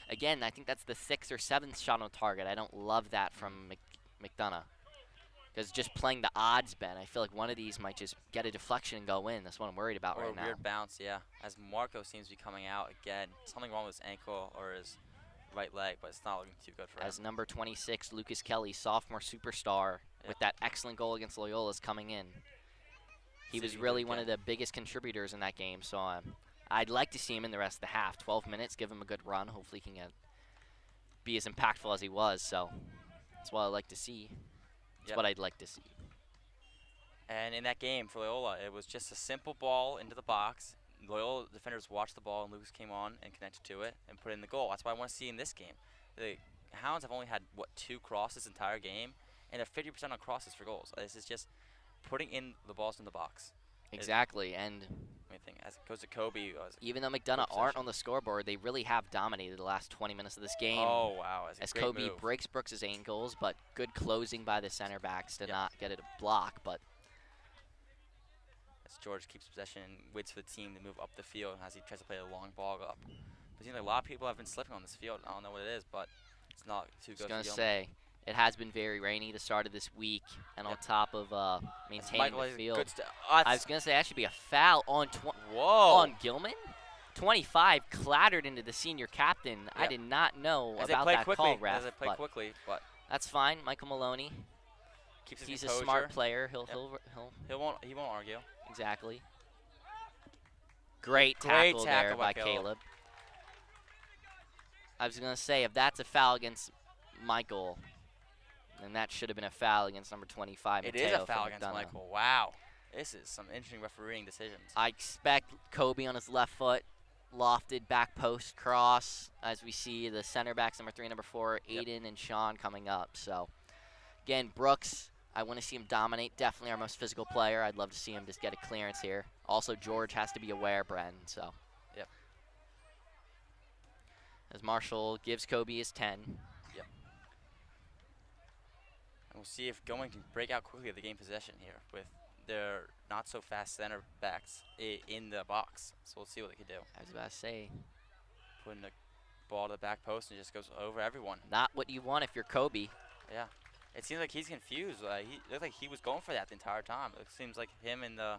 again, I think that's the 6th or 7th shot on target. I don't love that from McDonogh. Because just playing the odds, Ben, I feel like one of these might just get a deflection and go in. That's what I'm worried about right now. Or a weird bounce, yeah. As Marco seems to be coming out again. Something wrong with his ankle or his right leg, but it's not looking too good for him. As number 26, Lucas Kelly, sophomore superstar, with that excellent goal against Loyola, is coming in. He was really one of the biggest contributors in that game, so I'd like to see him in the rest of the half. 12 minutes, give him a good run. Hopefully he can be as impactful as he was, so that's what I'd like to see. That's what I'd like to see. And in that game for Loyola, it was just a simple ball into the box. Loyola defenders watched the ball, and Lucas came on and connected to it and put in the goal. That's what I want to see in this game. The Hounds have only had, 2 crosses this entire game, and they're 50% on crosses for goals. This is just putting in the balls in the box. Exactly, and as it goes to Kobe. Even though McDonogh aren't on the scoreboard, they really have dominated the last 20 minutes of this game. Oh, wow. As Kobe breaks Brooks' ankles, but good closing by the center backs to not get it a block. But as George keeps possession and waits for the team to move up the field as he tries to play a long ball up. But it seems like a lot of people have been slipping on this field. I don't know what it is, but it's not too good. I was going to say, it has been very rainy the start of this week, and on top of maintaining the field. I was going to say that should be a foul on Gilman. 25 clattered into the senior captain. Yep. I did not know about that call, ref. As they play quickly, but that's fine. Michael Maloney. He's a smart player. He won't argue. Exactly. Great tackle there by Caleb. I was going to say, if that's a foul against Michael, then that should have been a foul against number 25. It is a foul against Michael. Wow. This is some interesting refereeing decisions. I expect Kobe on his left foot, lofted back post cross, as we see the center backs, number 3 and number 4, Aiden and Sean coming up. So, again, Brooks, I want to see him dominate. Definitely our most physical player. I'd love to see him just get a clearance here. Also, George has to be aware, Bren. So, as Marshall gives Kobe his 10. And we'll see if Going can break out quickly of the game possession here with their not-so-fast center backs in the box. So we'll see what they can do. I was about to say. Putting the ball to the back post and just goes over everyone. Not what you want if you're Kobe. Yeah. It seems like he's confused. He looked like he was going for that the entire time. It seems like him and the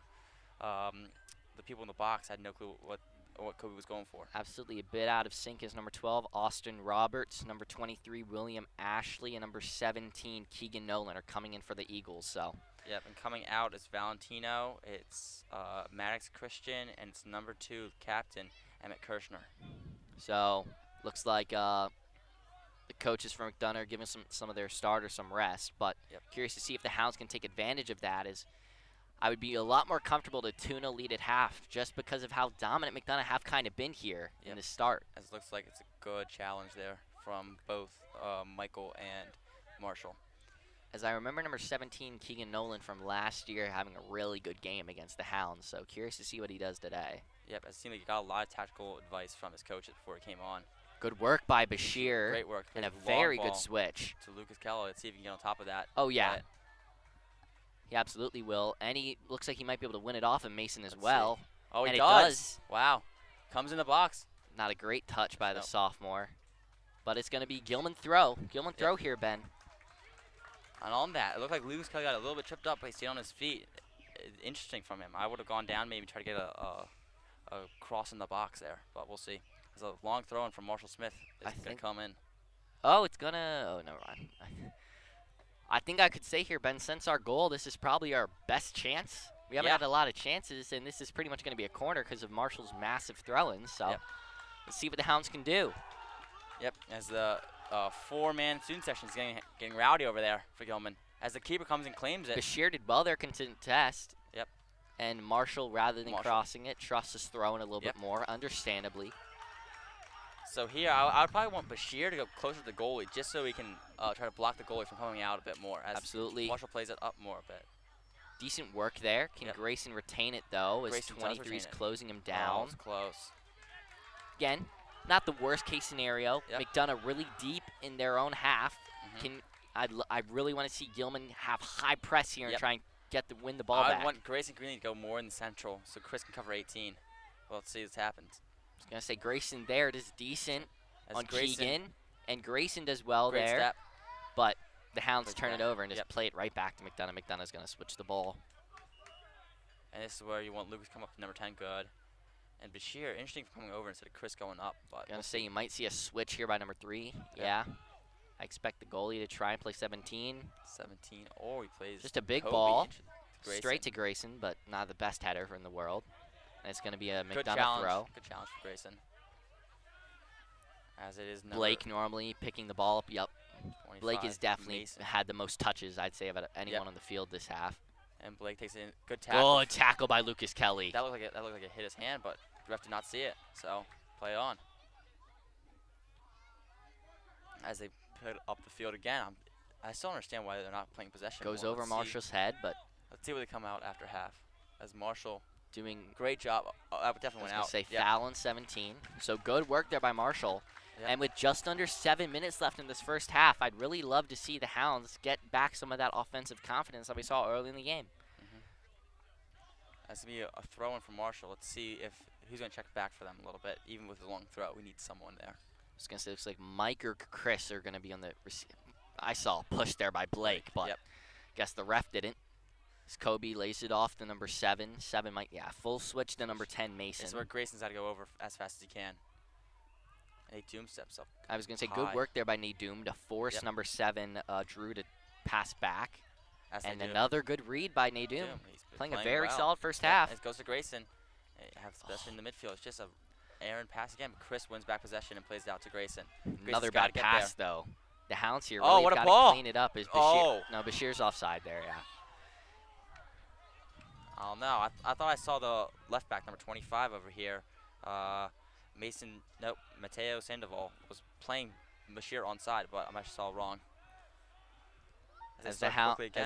people in the box had no clue what what Kobe was going for. Absolutely a bit out of sync is number 12, Austin Roberts. Number 23, William Ashley. And number 17, Keegan Nolan are coming in for the Eagles. So. Yep, and coming out is Valentino. It's Maddox Christian, and it's number 2 captain Emmett Kirshner. So looks like the coaches from McDonogh are giving some of their starters some rest. But curious to see if the Hounds can take advantage of that. As I would be a lot more comfortable to tune a lead at half just because of how dominant McDonogh have kind of been here in the start. As it looks like it's a good challenge there from both Michael and Marshall. As I remember number 17, Keegan Nolan from last year having a really good game against the Hounds. So curious to see what he does today. Yep, it seemed like he got a lot of tactical advice from his coaches before he came on. Good work by Bashir. Great work. And a very good switch. To Lucas Kello. Let's see if he can get on top of that. Oh, yeah. He absolutely will. And he looks like he might be able to win it off of Mason as well. See. Oh, and he does. Wow. Comes in the box. Not a great touch by the sophomore. But it's going to be Gilman throw. Gilman throw here, Ben. And on that, it looked like Lucas Kelly got a little bit tripped up, but he stayed on his feet. Interesting from him. I would have gone down, maybe try to get a cross in the box there, but we'll see. There's a long throw in from Marshall Smith. It's going to come in. Oh, it's going to. Oh, never mind. I think I could say here, Ben, since our goal, this is probably our best chance. We haven't had a lot of chances, and this is pretty much going to be a corner because of Marshall's massive throw-in. So let's see what the Hounds can do. Yep, as the 4-man student section is getting rowdy over there for Gilman. As the keeper comes and claims it. Bashir did well there, contest. Yep. And Marshall, rather than crossing it, trusts his throw in a little bit more, understandably. So here, I would probably want Bashir to go closer to the goalie just so he can try to block the goalie from coming out a bit more. As Absolutely. Marshall plays it up more a bit. Decent work there. Can Grayson retain it, though, as 23 is closing him down? Oh, it's close. Again, not the worst case scenario. McDonogh really deep in their own half. I really want to see Gilman have high press here and try and win the ball back. I want Grayson Green to go more in the central so Chris can cover 18. Well, let's see what happens. I was going to say Grayson there does decent on Grayson, Keegan. And Grayson does well great there. Step. But the Hounds turn it over and just play it right back to McDonogh. McDonough's going to switch the ball. And this is where you want Lucas come up to number 10 good. And Bashir, interesting for coming over instead of Chris going up. But going to say you might see a switch here by number 3. Yeah. I expect the goalie to try and play 17. 17. Oh, he plays just a big Kobe ball. Straight to Grayson, but not the best header in the world. And it's going to be a McDonogh throw. Good challenge for Grayson. As it is Blake normally picking the ball up. Yep. 25, Blake has definitely Mason. had the most touches, I'd say, of anyone on the field this half. And Blake takes it in. Good tackle. Good tackle by Lucas Kelly. That looked like it hit his hand, but the ref did not see it. So play it on. As they put up the field again, I still don't understand why they're not playing possession. Goes over Marshall's head, but let's see where they come out after half. As Marshall doing great job. That definitely went out. I was going to say foul on 17. So good work there by Marshall. And with just under 7 minutes left in this first half, I'd really love to see the Hounds get back some of that offensive confidence that we saw early in the game. That's going to be a throw-in from Marshall. Let's see if who's going to check back for them a little bit. Even with the long throw, we need someone there. I was going to say, it looks like Mike or Chris are going to be on the I saw a push there by Blake, but guess the ref didn't. As Kobe lays it off to number 7. 7 might, full switch to number 10, Mason. This is where Grayson's got to go over as fast as he can. Nadoom steps up. I was going to say, good work there by Nadoom to force number 7, Drew, to pass back. And another good read by Nadoom. Playing a very solid first half. It goes to Grayson. Have possession in the midfield. It's just a errant pass again. But Chris wins back possession and plays it out to Grayson. Another bad pass, though. The Hounds here really got to clean it up. As Bashir, no, Bashir's offside there, I don't know. I thought I saw the left back, number 25 over here. Mateo Sandoval was playing Bashir onside, but I saw wrong. As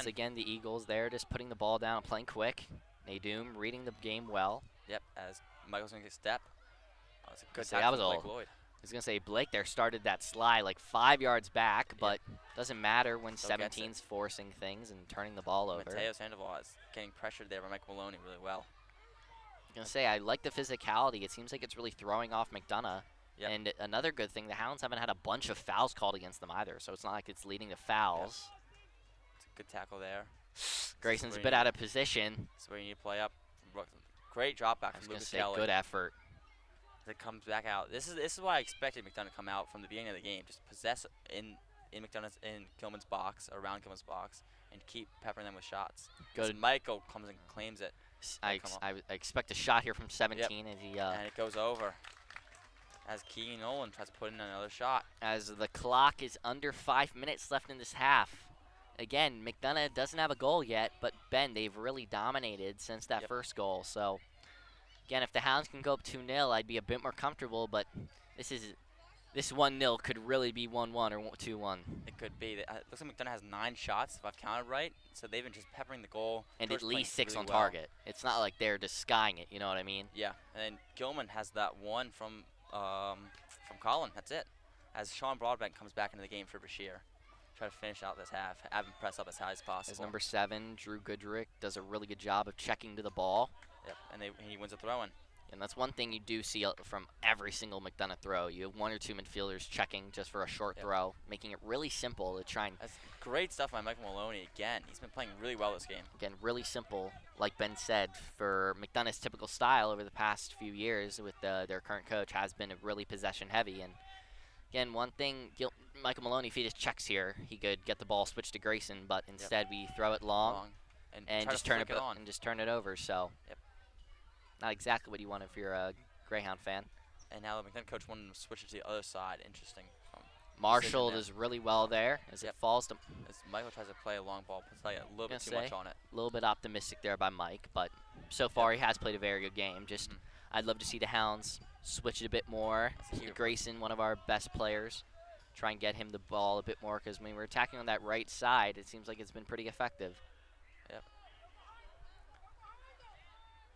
again, the Eagles there just putting the ball down and playing quick. Nadoom reading the game well. Yep, as Michael's going to step. Oh, it's a good tackle from Blake Lloyd. I was going to say, Blake there started that slide like 5 yards back, but doesn't matter when 17's forcing things and turning the ball over. Mateo Sandoval is getting pressured there by Mike Maloney really well. I was going to say, I like the physicality. It seems like it's really throwing off McDonogh. Yep. And another good thing, the Hounds haven't had a bunch of fouls called against them either, so it's not like it's leading to fouls. Yep. It's a good tackle there. Grayson's a bit out of position. That's where you need to play up. Great drop back from Lucas Kelly. Good effort. As it comes back out. This is why I expected McDonogh to come out from the beginning of the game. Just possess in Gilman's box, around Gilman's box, and keep peppering them with shots. Good. Michael comes and claims it. I expect a shot here from 17 as he and it goes over. As Keegan Nolan tries to put in another shot. As the clock is under 5 minutes left in this half. Again, McDonogh doesn't have a goal yet, but Ben, they've really dominated since that first goal. So, again, if the Hounds can go up 2-0, I'd be a bit more comfortable, but this 1-0 could really be 1-1 or 2-1. It could be. It looks like McDonogh has 9 shots, if I've counted right. So they've been just peppering the goal. And at least 6 really on target. It's not like they're just skying it, you know what I mean? Yeah, and then Gilman has that one from Colin. That's it. As Sean Broadbent comes back into the game for Bashir. Try to finish out this half, have him press up as high as possible. As number 7, Drew Goodrick, does a really good job of checking to the ball. Yep, and he wins a throw-in. And that's one thing you do see from every single McDonogh throw. You have 1 or 2 midfielders checking just for a short throw, making it really simple to try and... That's great stuff by Michael Maloney again. He's been playing really well this game. Again, really simple, like Ben said, for McDonough's typical style over the past few years with their current coach has been really possession-heavy. And again, one thing, Michael Maloney, if he just checks here, he could get the ball switched to Grayson, but instead we throw it long and just turn it over. So, not exactly what you wanted if you're a Greyhound fan. And now the McDonogh coach wanted him to switch it to the other side. Interesting. Marshall does really well there as it falls to. As Michael tries to play a long ball, puts a little bit too much on it. A little bit optimistic there by Mike, but so far he has played a very good game. Just, I'd love to see the Hounds switch it a bit more. Grayson, one of our best players, try and get him the ball a bit more because when we're attacking on that right side, it seems like it's been pretty effective. Yep.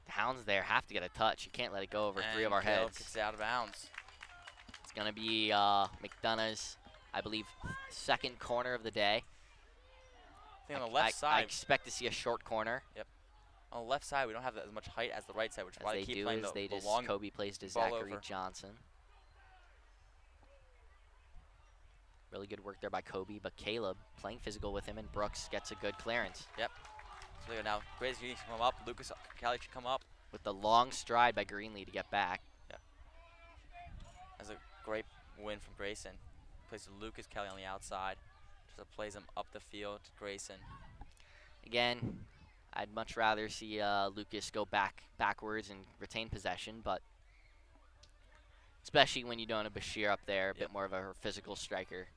The Hounds there have to get a touch. You can't let it go over 3 of our heads. Kicks out of bounds. It's going to be McDonogh's, I believe, 2nd corner of the day. I think on the left side. I expect to see a short corner. Yep. On the left side, we don't have as much height as the right side, which is why they keep playing the long Kobe plays to Zachary Johnson. Really good work there by Kobe, but Caleb playing physical with him, and Brooks gets a good clearance. Yep. So now Grayson should come up. Lucas Kelly should come up. With the long stride by Greenlee to get back. Yep. That's a great win from Grayson. Plays Lucas Kelly on the outside. Just plays him up the field to Grayson. Again, I'd much rather see Lucas go backwards and retain possession, but especially when you don't have Bashir up there, a bit more of a physical striker.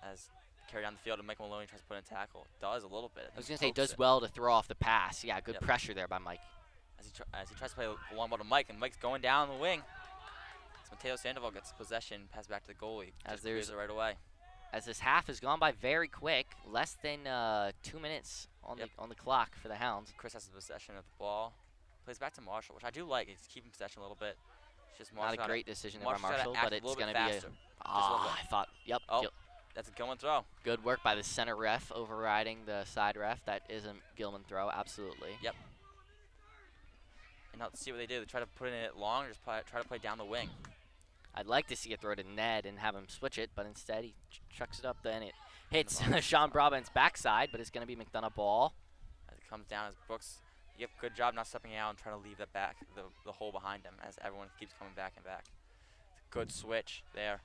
As carry down the field and Michael Maloney tries to put in a tackle. Does a little bit. I was going to say, does well to throw off the pass. Yeah, good pressure there by Mike. As he tries to play a long ball to Mike, and Mike's going down the wing. As Mateo Sandoval gets possession, pass back to the goalie. As there's it right away. As this half has gone by very quick, less than 2 minutes on the clock for the Hounds. Chris has the possession of the ball. Plays back to Marshall, which I do like. He's keeping possession a little bit. It's just not a great decision there by Marshall, but it's going to be a... I thought, that's a Gilman throw. Good work by the center ref overriding the side ref. That is a Gilman throw, absolutely. Yep. And now let's see what they do. They try to put it long or just try to play down the wing. I'd like to see it throw to Ned and have him switch it, but instead he chucks it up, then it hits Sean Brabant's backside, but it's going to be McDonogh ball. As it comes down, as Brooks, yep, good job not stepping out and trying to leave the hole behind him as everyone keeps coming back and back. Good switch there.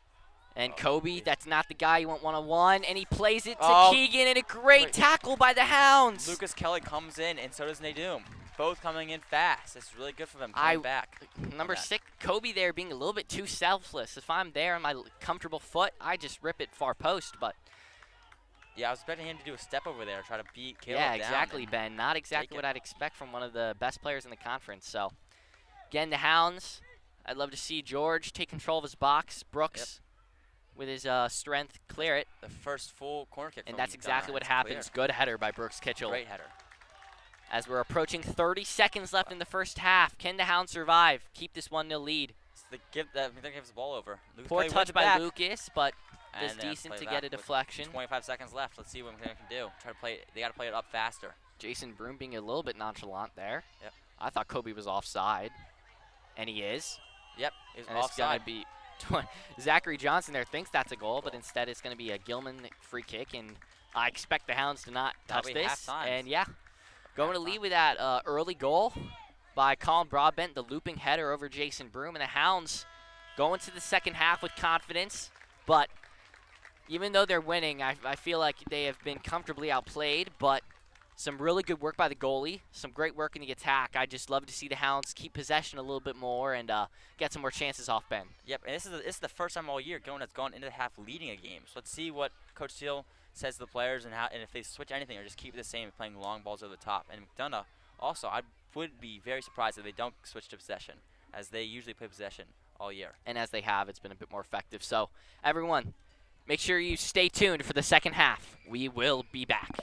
And Kobe, that's not the guy you want one-on-one, and he plays it to Keegan, and a great tackle by the Hounds. Lucas Kelly comes in, and so does Nadoom. Both coming in fast. It's really good for them coming back. Number 6, Kobe there being a little bit too selfless. If I'm there on my comfortable foot, I just rip it far post, but... Yeah, I was expecting him to do a step over there, try to beat Caleb down. Yeah, exactly, Ben. Not exactly what I'd expect from one of the best players in the conference. So, again, the Hounds, I'd love to see George take control of his box. Brooks... with his strength, clear it. The first full corner kick. And that's exactly what happens. Good header by Brooks Kitchell. Great header. As we're approaching 30 seconds left in the first half, can the Hounds survive? Keep this 1-0 lead. So they gives the ball over. Lucas Poor touch by Lucas, but it's decent to get a deflection. 25 seconds left. Let's see what McDonogh can do. Try to play it. They got to play it up faster. Jason Broom being a little bit nonchalant there. Yep. I thought Kobe was offside, and he is. Yep, he's and offside. It's going to be Zachary Johnson there thinks that's a goal, but instead it's going to be a Gilman free kick, and I expect the Hounds to not touch this. And yeah, going to lead with that early goal. by Colin Broadbent, the looping header over Jason Broom, and the Hounds go into the second half with confidence, but even though they're winning, I feel like they have been comfortably outplayed, but some really good work by the goalie, some great work in the attack. I just love to see the Hounds keep possession a little bit more and get some more chances off Ben. Yep, and this is the first time all year has gone into the half leading a game. So let's see what Coach Steele says to the players and if they switch anything or just keep it the same, playing long balls over the top. And McDonogh, also, I would be very surprised if they don't switch to possession, as they usually play possession all year. And as they have, it's been a bit more effective. So everyone, make sure you stay tuned for the second half. We will be back.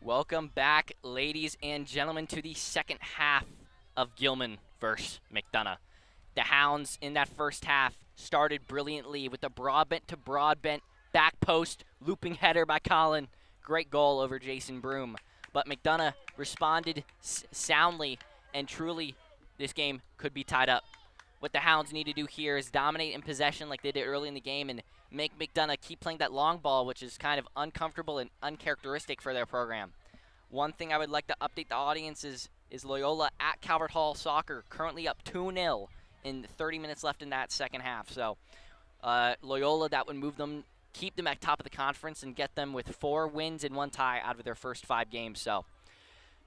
Welcome back, ladies and gentlemen, to the second half of Gilman versus McDonogh. The Hounds in that first half started brilliantly with a broadbent to broadbent back post looping header by Colin. Great goal over Jason Broom. But McDonogh responded soundly, and truly this game could be tied up. What the Hounds need to do here is dominate in possession like they did early in the game and make McDonogh keep playing that long ball, which is kind of uncomfortable and uncharacteristic for their program. One thing I would like to update the audience is Loyola at Calvert Hall Soccer, currently up 2-0 in 30 minutes left in that second half. So Loyola, that would move them, keep them at top of the conference and get them with 4 wins and 1 tie out of their first 5 games. So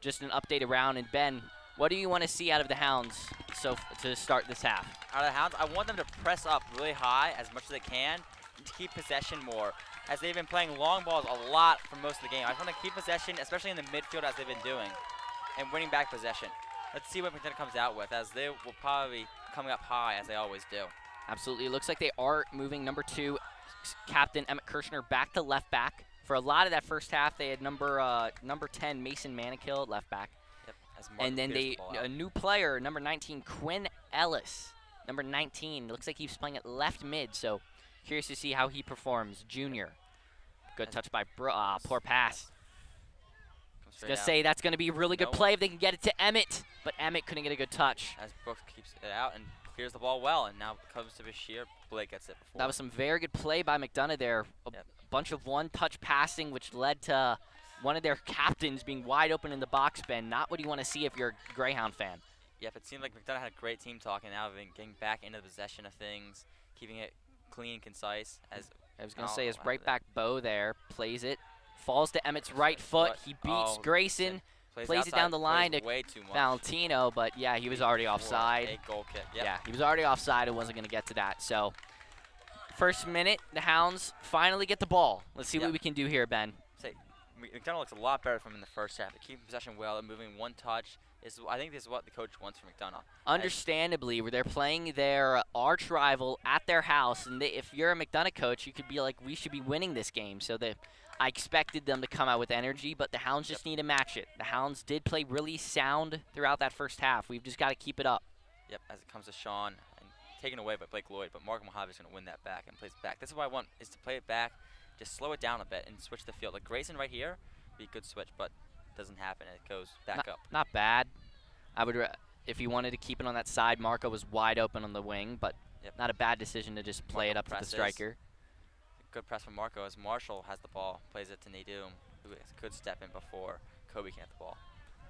just an update around. And Ben, what do you want to see out of the Hounds to start this half? Out of the Hounds, I want them to press up really high as much as they can and to keep possession more, as they've been playing long balls a lot for most of the game. I just want to keep possession, especially in the midfield as they've been doing, and winning back possession. Let's see what McDonogh comes out with, as they will probably be coming up high as they always do. Absolutely. It looks like they are moving number 2, Captain Emmett Kirshner, back to left back. For a lot of that first half, they had number 10, Mason Manikill, at left back. Yep, and then a new player, number 19, Quinn Ellis. Number 19, looks like he's playing at left mid, so curious to see how he performs. Junior. Good touch by poor pass. I was going to say that's going to be a really good play if they can get it to Emmett, but Emmett couldn't get a good touch. As Brooks keeps it out and clears the ball well, and now it comes to Bashir. Blake gets it before. That was some very good play by McDonogh there. A bunch of one-touch passing, which led to one of their captains being wide open in the box, Ben. Not what you want to see if you're a Greyhound fan. Yep, it seemed like McDonogh had a great team talk, and now they've been getting back into the possession of things, keeping it clean, concise. As I was going to say, his right back Bo there plays it, falls to Emmett's right foot. He beats Grayson, plays it down the line to Valentino, but yeah, he was already offside. A goal kick. Yep. Yeah, he was already offside and wasn't going to get to that. So, first minute, the Hounds finally get the ball. Let's see what we can do here, Ben. McDonogh looks a lot better from in the first half. They're keeping possession well, they're moving one touch. I think this is what the coach wants from McDonogh. Understandably, where they're playing their arch rival at their house, and if you're a McDonogh coach, you could be like, we should be winning this game. So I expected them to come out with energy, but the Hounds just need to match it. The Hounds did play really sound throughout that first half. We've just got to keep it up. Yep, as it comes to Sean, and taken away by Blake Lloyd, but Mark Mojave is going to win that back and plays it back. That's what I want, is to play it back, just slow it down a bit and switch the field. Like Grayson right here, be a good switch, but doesn't happen, and it goes back up. Not bad. I would, if you wanted to keep it on that side, Marco was wide open on the wing, but not a bad decision to just play it up to the striker. Good press from Marco as Marshall has the ball, plays it to Nadoum, who could step in before Kobe can get the ball.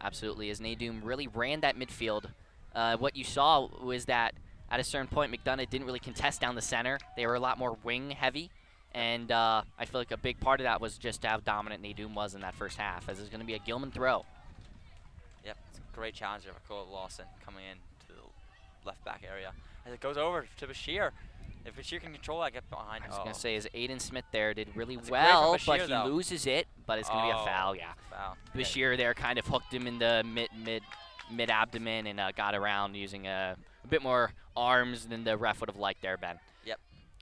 Absolutely, as Nadoum really ran that midfield. What you saw was that at a certain point, McDonogh didn't really contest down the center. They were a lot more wing heavy. And I feel like a big part of that was just how dominant Nadoum was in that first half, as it's going to be a Gilman throw. Yep, it's a great challenge there for Lawson coming in to the left back area. As it goes over to Bashir. If Bashir can control that, get behind. I was going to say, as Aiden Smith there did really well, Bashir, but he loses it, but it's going to be a foul, Foul. Bashir there kind of hooked him in the mid-abdomen and got around using a bit more arms than the ref would have liked there, Ben. Yep.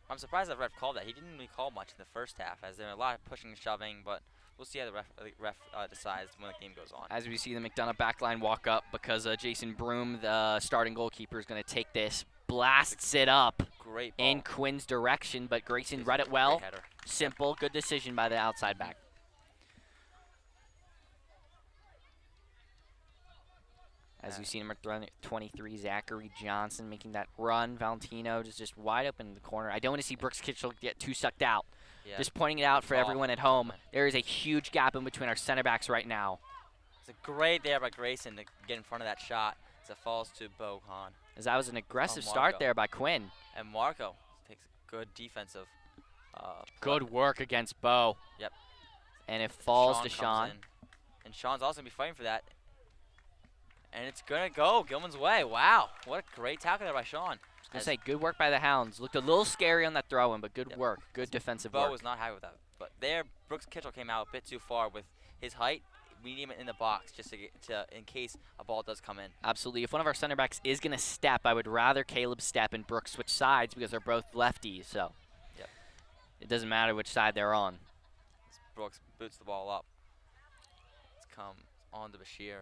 I'm surprised that ref called that. He didn't really call much in the first half, as there were a lot of pushing and shoving, but we'll see how the ref decides when the game goes on. As we see the McDonogh backline walk up, because Jason Broom, the starting goalkeeper, is going to take this, blasts it up in Quinn's direction, but Grayson read it well. Simple, good decision by the outside back. As you see number 23, Zachary Johnson making that run. Valentino just wide open in the corner. I don't want to see Brooks Kitchell get too sucked out. Yeah. Just pointing it out for everyone at home. There is a huge gap in between our center backs right now. It's a great there by Grayson to get in front of that shot as it falls to Bo Khan. As that was an aggressive start there by Quinn. And Marco takes a good defensive good work against Bo. Yep. And it falls to Sean. And Sean's also going to be fighting for that. And it's going to go Gilman's way. Wow. What a great tackle there by Sean. I was going to say, good work by the Hounds. Looked a little scary on that throw-in, but good work. Good defensive work. Bo was not happy with that. But there, Brooks Kitchell came out a bit too far with his height. We need him in the box just to in case a ball does come in. Absolutely. If one of our center backs is going to step, I would rather Caleb step and Brooks switch sides because they're both lefties. So it doesn't matter which side they're on. Brooks boots the ball up. It's comes on to Bashir.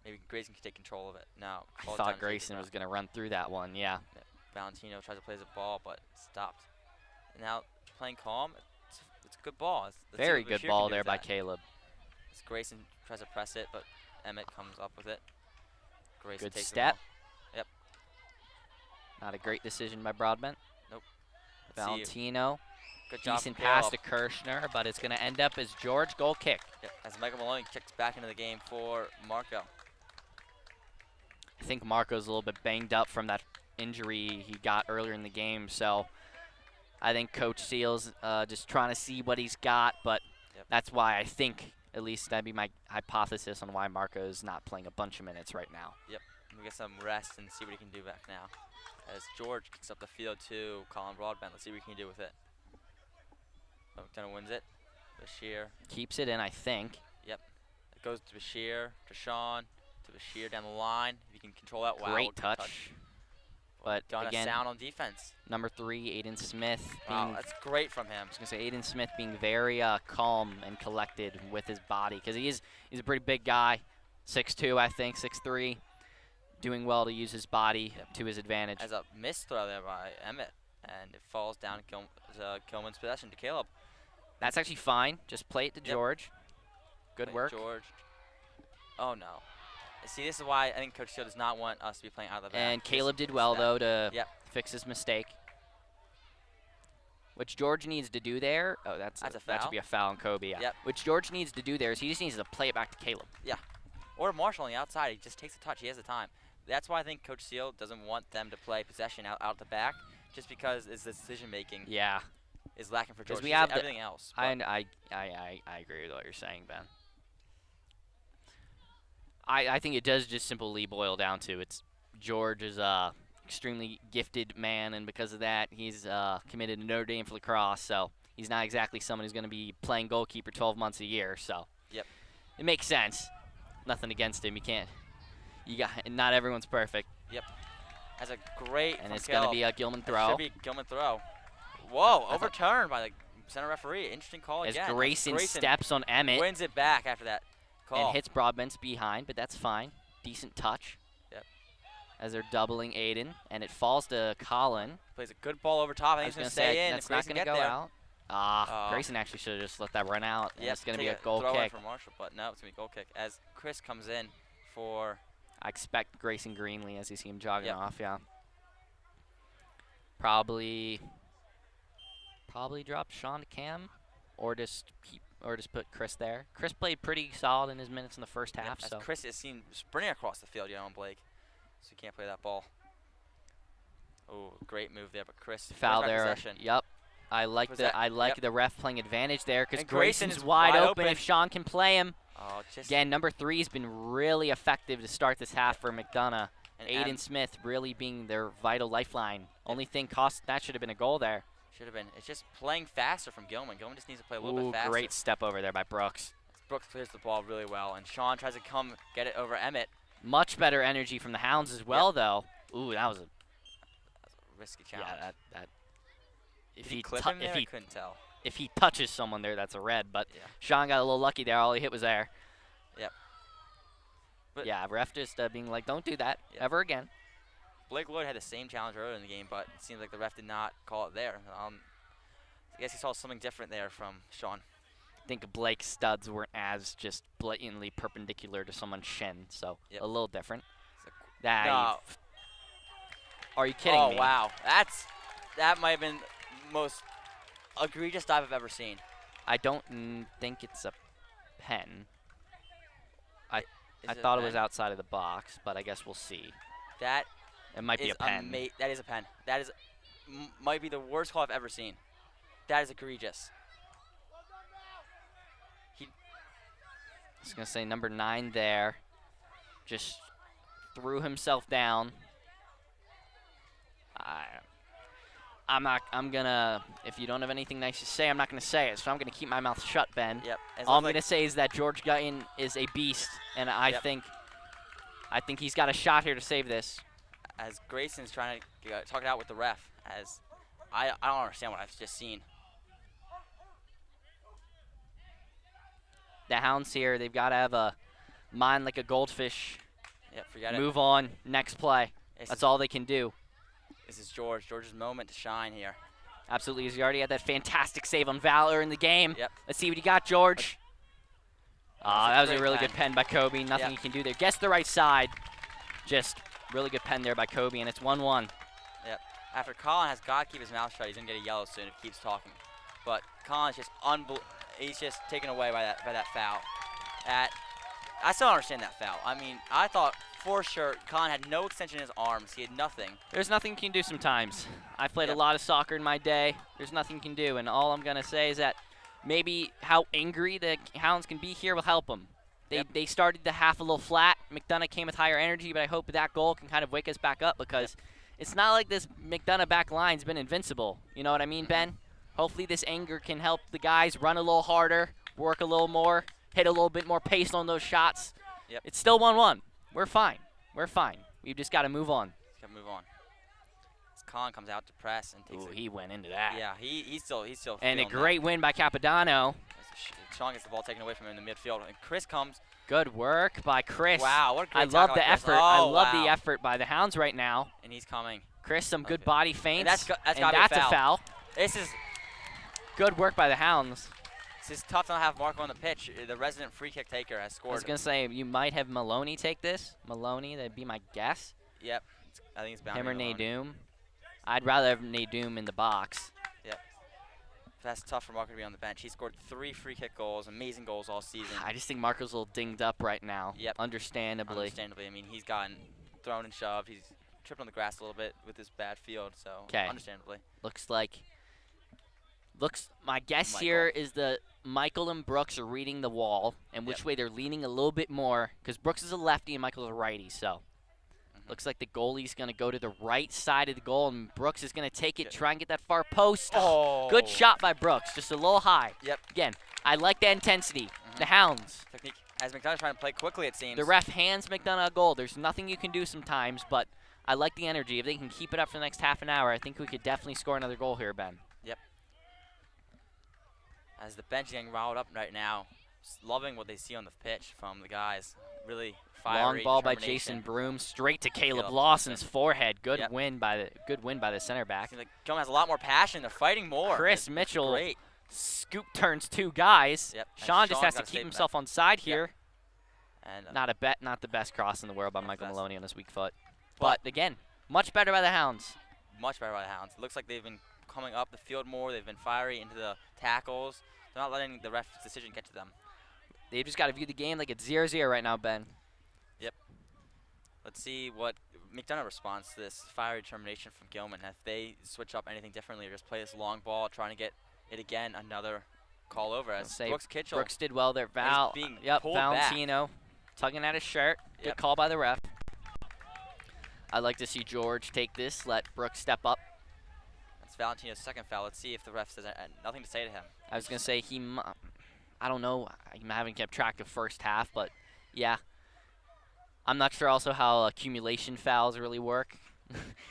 Maybe Grayson can take control of it. No. I ball's down thought to Grayson was going to run through that one, yeah. Valentino tries to play the ball, but stopped. And now playing calm, it's a good ball. Let's see Very what good Bashir ball can do there with by that. Caleb. As Grayson tries to press it, but Emmett comes up with it. Grayson Good takes step. the ball. Yep. Not a great decision by Broadbent. Nope. Valentino. Good job Decent from pass Caleb. to Kirshner, but it's going to end up as George goal kick. Yep. As Michael Maloney kicks back into the game for Marco. I think Marco's a little bit banged up from that injury he got earlier in the game, so I think Coach Seals just trying to see what he's got, but that's why I think, at least that'd be my hypothesis on why Marco's not playing a bunch of minutes right now. Yep. We get some rest and see what he can do back now. As George kicks up the field to Colin Broadbent. Let's see what he can do with it. McDonogh wins it. Bashir. Keeps it in, I think. Yep. It goes to Bashir, to Sean, to Bashir down the line. If he can control that, wow. Great touch. But Done again, a sound on defense. number 3, Aiden Smith. Wow, that's great from him. I was going to say Aiden Smith being very calm and collected with his body, because he's a pretty big guy, 6'2", I think, 6'3", doing well to use his body to his advantage. As a missed throw there by Emmett, and it falls down to Kilman's possession to Caleb. That's actually fine. Just play it to George. Good work. George. Oh, no. See, this is why I think Coach Steele does not want us to be playing out of the back. And Caleb did well, though, to fix his mistake. Which George needs to do there. Oh, that should be a foul on Kobe. Yeah. Yep. Which George needs to do there is he just needs to play it back to Caleb. Yeah. Or Marshall on the outside. He just takes a touch. He has the time. That's why I think Coach Steele doesn't want them to play possession out the back, just because it's the decision making. Yeah. Is lacking for George. We have everything else. I agree with what you're saying, Ben. I think it does just simply boil down to George is extremely gifted man, and because of that, he's committed to Notre Dame for lacrosse. So he's not exactly someone who's going to be playing goalkeeper 12 months a year. So it makes sense. Nothing against him. Not everyone's perfect. Yep. As a great and it's going to be a Gilman throw. Should be Gilman throw. Whoa! Overturned by the center referee. Interesting call as again. Grayson steps on Emmett. Wins it back after that call. And hits Broadbent's behind, but that's fine. Decent touch. Yep. As they're doubling Aiden, and it falls to Colin. Plays a good ball over top. I think he's going to stay in. That's not going to go out. Grayson actually should have just let that run out. Yeah, it's going to be a goal kick. For Marshall, but no, it's going to be a goal kick. As Chris comes in for... I expect Grayson Greenlee as you see him jogging off, yeah. Probably drop Sean to Cam, or just put Chris there. Chris played pretty solid in his minutes in the first half. As so Chris is seen sprinting across the field, on Blake, so he can't play that ball. Oh, great move there, but Chris foul there. Possession. Yep. I like the ref playing advantage there because Grayson's is wide open if Sean can play him. Oh, again, number 3 has been really effective to start this half for McDonogh. And Aiden Smith really being their vital lifeline. Only thing that should have been a goal there. Should have been. It's just playing faster from Gilman. Gilman just needs to play a little bit faster. Great step over there by Brooks. Brooks clears the ball really well, and Sean tries to come get it over Emmett. Much better energy from the Hounds as well, though. Ooh, that was a risky challenge. Yeah, If he clip him there, I couldn't tell. If he touches someone there, that's a red. But Sean got a little lucky there. All he hit was there. Yep. But yeah, ref just being like, don't do that ever again. Blake Lloyd had the same challenge earlier in the game, but it seems like the ref did not call it there. I guess he saw something different there from Sean. I think Blake's studs weren't as just blatantly perpendicular to someone's shin, so a little different. No. Are you kidding me? Oh, wow. That might have been the most egregious dive I've ever seen. I don't think it's a pen. I thought it was outside of the box, but I guess we'll see. It might be a pen. That is a pen. That is might be the worst call I've ever seen. That is egregious. I was going to say number 9 there. Just threw himself down. If you don't have anything nice to say, I'm not going to say it. So I'm going to keep my mouth shut, Ben. Yep. All I'm going to say is that George Gutton is a beast, and I think he's got a shot here to save this. As Grayson's trying to talk it out with the ref, as I don't understand what I've just seen. The Hounds here, they've got to have a mind like a goldfish. Yep, forget it. Move on. Next play. That's all they can do. This is George's moment to shine here. Absolutely. He already had that fantastic save on Valor in the game. Yep. Let's see what you got, George. That was a really pen. good pen by Kobe. Nothing he can do there. Gets the right side. Just really good pen there by Kobe, and it's 1-1. Yep. After Colin has got to keep his mouth shut, he's going to get a yellow soon if he keeps talking. But Colin's just he's just taken away by that foul. I still don't understand that foul. I mean, I thought for sure Colin had no extension in his arms. He had nothing. There's nothing you can do sometimes. I've played a lot of soccer in my day. There's nothing you can do, and all I'm going to say is that maybe how angry the Hounds can be here will help them. They started the half a little flat. McDonogh came with higher energy, but I hope that goal can kind of wake us back up because it's not like this McDonogh back line's been invincible. You know what I mean, Ben? Hopefully this anger can help the guys run a little harder, work a little more, hit a little bit more pace on those shots. Yep. It's still 1-1. We're fine. We're fine. We've just got to move on. Got to move on. As Colin comes out to press and takes he went into that. Yeah, he's still and a great win by Capodanno. Sean gets the ball taken away from him in the midfield, and Chris comes. Good work by Chris. Wow, what a great I love the effort. I love wow. the effort by the Hounds right now. And he's coming. Chris, some good body feints. And that's a foul. This is good work by the Hounds. This is tough to not have Marco on the pitch. The resident free kick taker has scored. I was going to say, you might have Maloney take this. Maloney, that'd be my guess. Yep. I think it's bound him to or be Nadoom. I'd rather have Nadoom in the box. Yep. That's tough for Marco to be on the bench. He scored 3 free kick goals, amazing goals all season. I just think Marco's a little dinged up right now. Yep. Understandably. Understandably. I mean, he's gotten thrown and shoved. He's tripped on the grass a little bit with this bad field, so understandably. My guess here is that Michael and Brooks are reading the wall and which way they're leaning a little bit more because Brooks is a lefty and Michael's a righty, so looks like the goalie's going to go to the right side of the goal and Brooks is going to take it, try and get that far post. Oh. Good shot by Brooks, just a little high. Yep. Again, I like that intensity. The Hounds. Technique. As McDonough's trying to play quickly, it seems. The ref hands McDonogh a goal. There's nothing you can do sometimes, but I like the energy. If they can keep it up for the next half an hour, I think we could definitely score another goal here, Ben. Yep. As the bench is getting riled up right now, loving what they see on the pitch from the guys. Really fiery. Long ball by Jason Broom, straight to Caleb Lawson's forehead. Good win by the center back. Seems like Gilman has a lot more passion. They're fighting more. Chris Mitchell scoop turns 2 guys. Yep. Sean just has to keep himself on side here. And not the best cross in the world by Michael Maloney on his weak foot. But again, much better by the Hounds. Much better by the Hounds. It looks like they've been coming up the field more. They've been fiery into the tackles. They're not letting the ref's decision get to them. They've just got to view the game like it's 0-0 right now, Ben. Yep. Let's see what McDonogh responds to this fiery determination from Gilman. If they switch up anything differently or just play this long ball, trying to get it again, another call over as Brooks Kitchell. Brooks did well there. Valentino tugging at his shirt. Good call by the ref. I'd like to see George take this, let Brooks step up. That's Valentino's second foul. Let's see if the ref says nothing to say to him. I was going to say I don't know. I haven't kept track of first half, but yeah. I'm not sure also how accumulation fouls really work.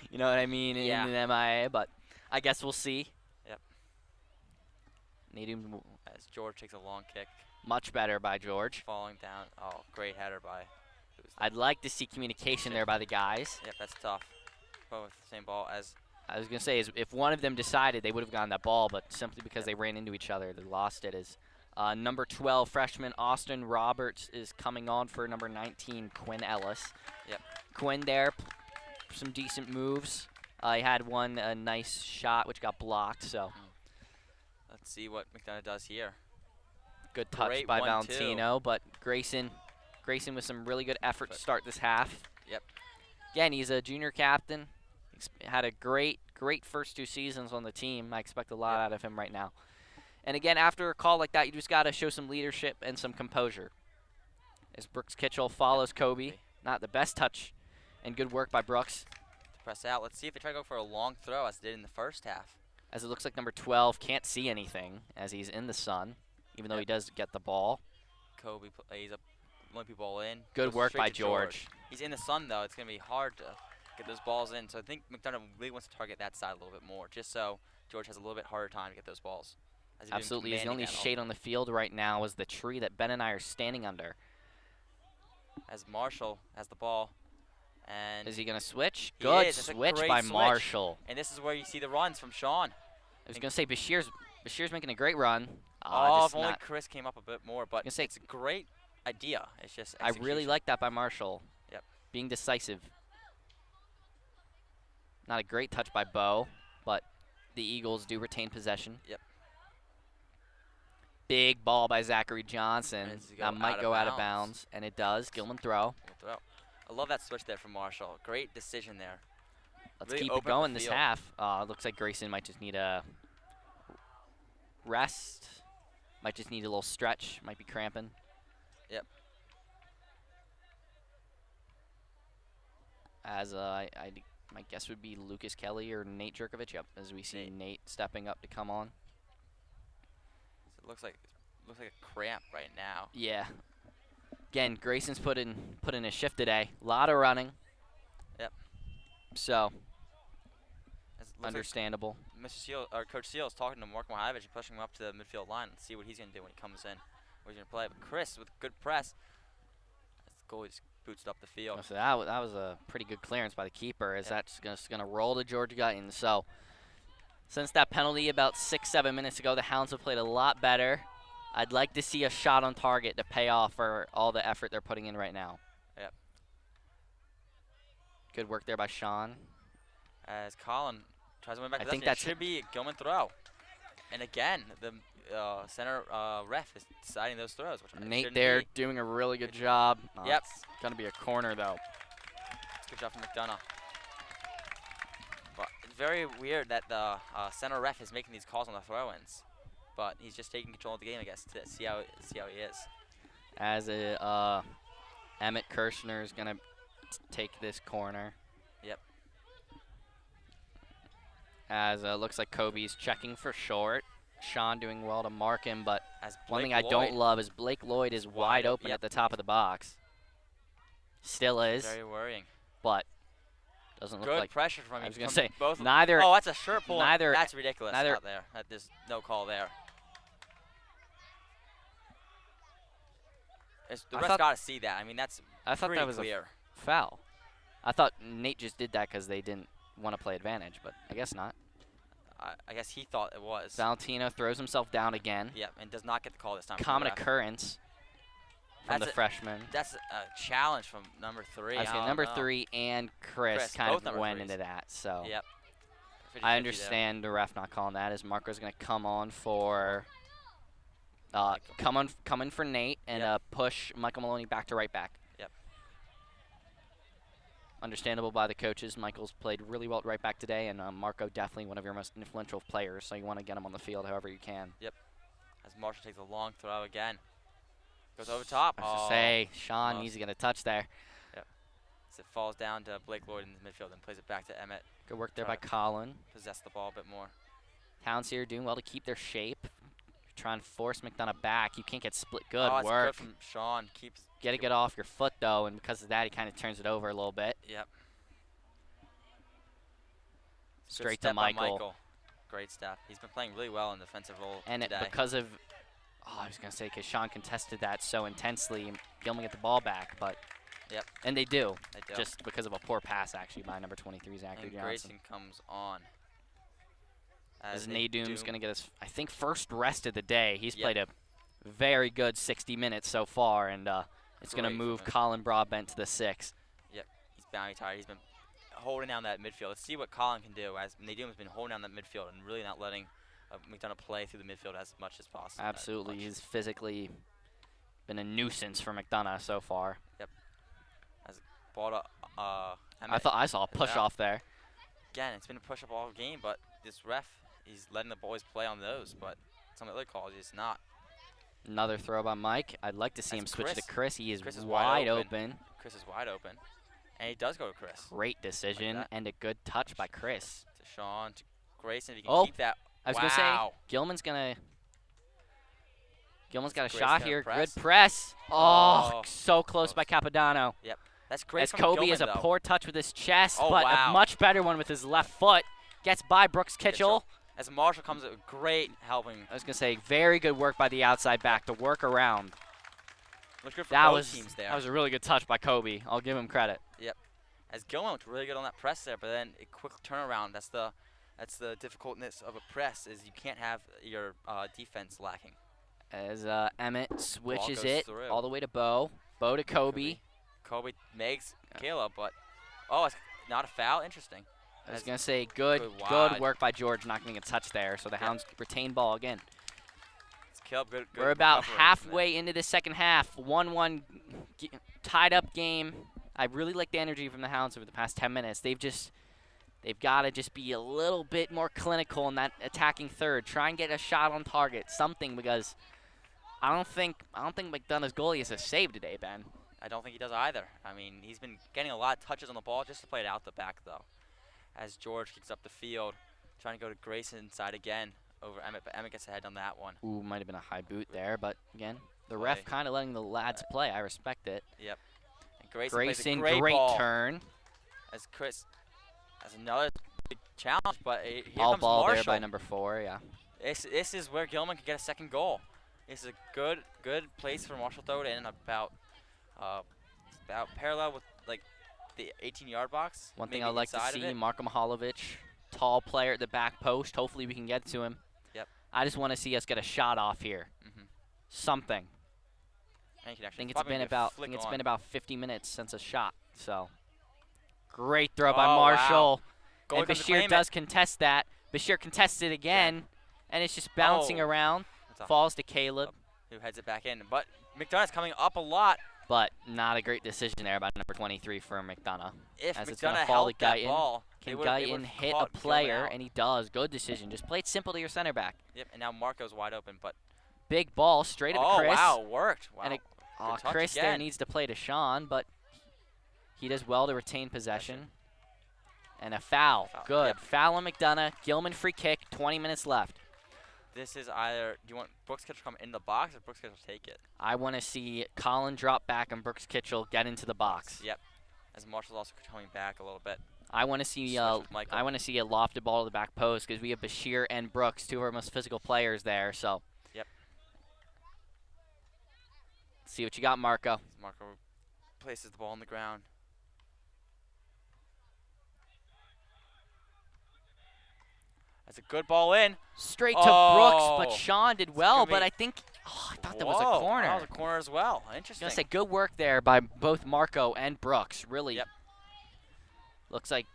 You know what I mean in the MIA, but I guess we'll see. Yep. Nadoom, as George takes a long kick. Much better by George. Falling down. Oh, great header by. I'd like to see communication there by the guys. Yep, that's tough. Both the same ball as. I was going to say, if one of them decided, they would have gotten that ball, but simply because they ran into each other, they lost it. As number 12 freshman Austin Roberts is coming on for number 19 Quinn Ellis. Yep. Quinn there, some decent moves. He had one nice shot which got blocked. So let's see what McDonogh does here. Good touch by Valentino, but Grayson with some really good effort to start this half. Yep. Again, he's a junior captain. Had a great first 2 seasons on the team. I expect a lot out of him right now. And again, after a call like that, you just got to show some leadership and some composure. As Brooks Kitchell follows Kobe. Not the best touch and good work by Brooks. To press out. Let's see if they try to go for a long throw as they did in the first half. As it looks like number 12 can't see anything as he's in the sun, even though he does get the ball. Kobe plays a limpy ball in. Good work by George. He's in the sun, though. It's going to be hard to get those balls in. So I think McDonogh really wants to target that side a little bit more, just so George has a little bit harder time to get those balls. Absolutely. The only shade on the field right now is the tree that Ben and I are standing under. as Marshall has the ball. And Is he going to switch? He Good is. That's a switch great by switch. Marshall. And this is where you see the runs from Sean. I was going to say Bashir's making a great run. Oh, Just if only not. Chris came up a bit more, but It's a great idea. It's just I really execution. like that by Marshall. Yep. Being decisive. Not a great touch by Bo, but the Eagles do retain possession. Yep. Big ball by Zachary Johnson. That might go out of bounds. bounds, and it does. Gilman throw. I love that switch there from Marshall. Great decision there. Let's Really keep it open up going the this field. half. Looks like Grayson might just need a rest. Might just need a little stretch. Might be cramping. Yep. As my guess would be Lucas Kelly or Nate Jerkovich. Yep. As we see Nate stepping up to come on. It looks like a cramp right now. Yeah. Again, Grayson's put in a shift today. A lot of running. Yep. So Like understandable. Mr. Seal or Coach Seal is talking to Mark Mohavich and pushing him up to the midfield line and see what he's going to do when he comes in. What he's going to play. But Chris with good press. The goalie just boots it up the field. So that was a pretty good clearance by the keeper. As that's just going to roll to George Guyton. So since that penalty about 6-7 minutes ago, the Hounds have played a lot better. I'd like to see a shot on target to pay off for all the effort they're putting in right now. Yep. Good work there by Sean. As Colin tries to win back I to think that, that's should be a Gilman throw. And again, the center ref is deciding those throws. Which Nate shouldn't there be. doing a really good job. Yep. It's going to be a corner, though. Good job from McDonogh. But it's very weird that the center ref is making these calls on the throw-ins. But he's just taking control of the game, I guess, to see how he is. As Emmett Kirshner is going to take this corner. Yep. As looks like Kobe's checking for short. Sean doing well to mark him, but As one Blake thing I don't Lloyd love is Blake Lloyd is wide open Yep. at the top of the box. Still is, Very worrying. but doesn't look Good like. pressure from I you. was gonna from say both. neither. Oh, that's a shirt pull. neither- That's ridiculous neither- out there. There's no call there. The I ref's thought- got to see that. I mean, that's I thought pretty that was clear. a foul. I thought Nate just did that because they didn't want to play advantage, but I guess not. I guess he thought it was. Valentino throws himself down again. Yep, and does not get the call this time. from the Common ref. occurrence from the freshman. That's a challenge from number 3. I was I saying don't number know. 3 and Chris Both kind of number went threes. into that. So Yep. 50-50 I there. understand the ref not calling that, as Marco's going to come on for come in for Nate and Yep. push Michael Maloney back to right back. Yep. Understandable by the coaches. Michael's played really well at right back today, and Marco definitely one of your most influential players, so you want to get him on the field however you can. As Marshall takes a long throw again. Goes over top. I was Oh, to say, Sean almost. needs to get a touch there. As it falls down to Blake Lloyd in the midfield and plays it back to Emmett. Good work there Try by Colin. Possess the ball a bit more. Hounds here doing well to keep their shape. Try and force McDonogh back. You can't get split. Good oh, that's work. good from Sean. Keeps. Get to get off your foot, though, and because of that, he kind of turns it over a little bit. Yep. Straight Good to step by Michael. Great step. He's been playing really well in defensive role And today. because of, I was going to say, because Sean contested that so intensely, Gilman get the ball back, but. Yep. And they do, They do. just because of a poor pass, actually, by number 23, Zachary and Johnson. Grayson comes on. As Nadoom's going to get his, I think, first rest of the day. He's Yep. played a very good 60 minutes so far, and it's going to Great move from him. Colin Broadbent to the 6. He's bounty tired. He's been holding down that midfield. Let's see what Colin can do, as Nadoom has been holding down that midfield and really not letting McDonogh play through the midfield as much as possible. Absolutely. He's physically been a nuisance for McDonogh so far. Ball to I saw a push out. off there. Again, it's been a push-up all game, but this ref, he's letting the boys play on those, but some of the other calls, he's not. Another throw by Mike. I'd like to see him That's switch to Chris. Chris. He is Chris is wide wide open. Chris is wide open, and he does go to Chris. Great decision that. and a good touch by Chris. To Sean, to Grayson, if he can Oh, keep that. I was going to say, Wow. Gilman's got a Grayson shot gonna here. press. Good press. Oh, Oh, so close by Capodanno. That's great As from Kobe Gilman, is a though. poor touch with his chest, Oh, but wow. a much better one with his left foot. Gets by Brooks Kitchell. As Marshall comes with great helping. I was going to say, very good work by the outside back to work around. Looks good for That both was teams there. that was a really good touch by Kobe. I'll give him credit. Yep. As Gilman looked really good on that press there, but then a quick turnaround. That's the difficultness of a press is you can't have your defense lacking. As Emmett switches goes it through. all the way to Bo. Bo to Kobe. Kobe makes Caleb, but it's not a foul. Interesting. I was going to say good work by George not getting a touch there, so the Hounds retain ball again. It's Caleb, good We're about recovery halfway into the second half. 1-1 tied up game. I really like the energy from the Hounds over the past 10 minutes. They've got to just be a little bit more clinical in that attacking third. Try and get a shot on target, something, because I don't think McDonogh's goalie has a save today, Ben. I don't think he does either. I mean, he's been getting a lot of touches on the ball just to play it out the back, though. As George kicks up the field, trying to go to Grayson inside again over Emmett, but Emmett gets ahead on that one. Ooh, might have been a high boot there, but again, the ref kind of letting the lads play. I respect it. Yep. And Grayson plays Grayson, a great ball. turn. As Chris has another big challenge, but here All comes ball Marshall. there by number 4, yeah. This is where Gilman could get a second goal. This is a good place for Marshall to throw it in about parallel with like the 18-yard box. One thing I'd like to see, Marko Mihalovic, tall player at the back post. Hopefully we can get to him. Yep. I just want to see us get a shot off here. Something. I think it's been about 50 minutes since a shot. So great throw by Marshall. Wow. And Bashir does contest that. Bashir contests it again, and it's just bouncing around. Falls to Caleb, who heads it back in. But McDonough's coming up a lot. But not a great decision there by number 23 for McDonogh. If as it's McDonogh gonna fall held to that Guyton. ball, Can Guyton hit a player? And he does. Good decision. Just play it simple to your center back. Yep, and now Marco's wide open, but big ball straight at Chris. Oh, wow, worked. Wow. And Chris there needs to play to Sean, but he does well to retain possession. And a foul. Good. Yep. Foul on McDonogh. Gilman free kick. 20 minutes left. This is either, do you want Brooks Kitchell to come in the box or Brooks Kitchell take it? I want to see Colin drop back and Brooks Kitchell get into the box. Yep. As Marshall's also coming back a little bit. I want to see a lofted ball to the back post because we have Bashir and Brooks, two of our most physical players there. So. Yep. See what you got, Marco. Marco places the ball on the ground. That's a good ball in. Straight to Brooks, but Sean did well. But I think, I thought that was a corner. That was a corner as well. Interesting. I was going to say, good work there by both Marco and Brooks. Really. Yep. Looks like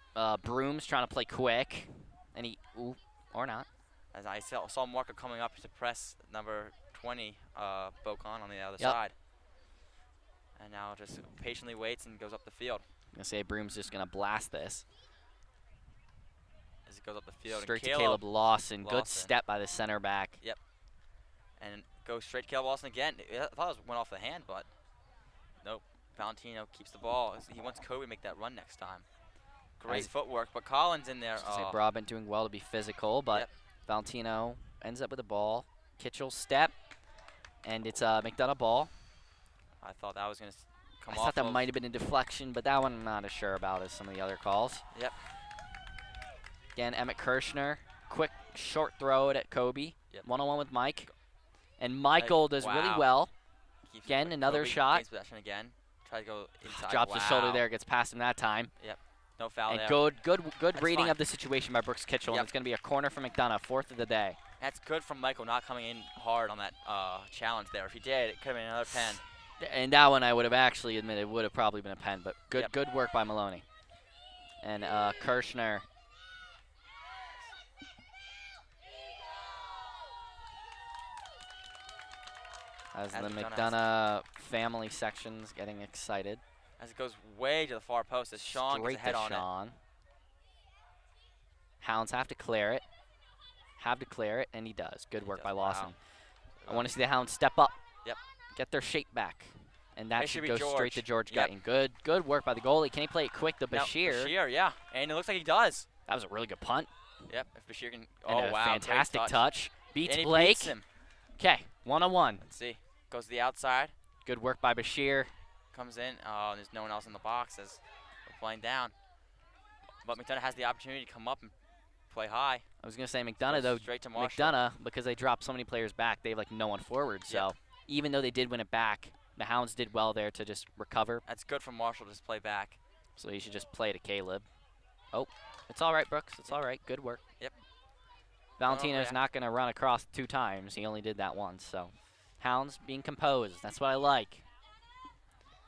Broom's trying to play quick. And he, or not. As I saw Marco coming up to press number 20, Bocon on the other side. And now just patiently waits and goes up the field. I'm going to say Broom's just going to blast this. As it goes up the field. Straight to Caleb Lawson. Good step by the center back. Yep. And goes straight to Caleb Lawson again. I thought it went off the hand, but nope. Valentino keeps the ball. He wants Kobe to make that run next time. Great footwork, but Collins in there. Brabant doing well to be physical, but Valentino ends up with the ball. Kitchell step, and it's a McDonogh ball. I thought that was going to come off. I thought that might have been a deflection, but that one I'm not as sure about as some of the other calls. Yep. Again, Emmett Kirshner, quick short throw at Kobe. One-on-one with Mike. And Michael does really well. Again, another shot. Gains possession again. Try to go inside. Drops the shoulder there, gets past him that time. Yep. No foul there. And good reading of the situation by Brooks Kitchell. And it's going to be a corner for McDonogh, fourth of the day. That's good from Michael not coming in hard on that challenge there. If he did, it could have been another pen. And that one I would have actually admitted would have probably been a pen, but good work by Maloney. And Kirshner. As the McDonogh family section's getting excited. As it goes way to the far post, as Sean gets ahead on it. Hounds have to clear it. And he does. Good work by Lawson. I want to see the Hounds step up. Yep. Get their shape back. And that should go George. Straight to George Guyton. Good work by the goalie. Can he play it quick to Bashir? Bashir, yeah. And it looks like he does. That was a really good punt. Yep. If Bashir can. And wow. Fantastic touch. Beats and Blake. Beats him. Okay. 1-on-1. Let's see. Goes to the outside. Good work by Bashir. Comes in. Oh, there's no one else in the box as we're playing down. But McDonogh has the opportunity to come up and play high. I was going to say McDonogh, though. Straight to Marshall. McDonogh, because they dropped so many players back, they have like no one forward. So even though they did win it back, the Hounds did well there to just recover. That's good for Marshall to just play back. So you should just play to Caleb. Oh, it's all right, Brooks. It's all right. Good work. Yep. Valentino's not going to run across 2 times. He only did that once. So Hounds being composed. That's what I like.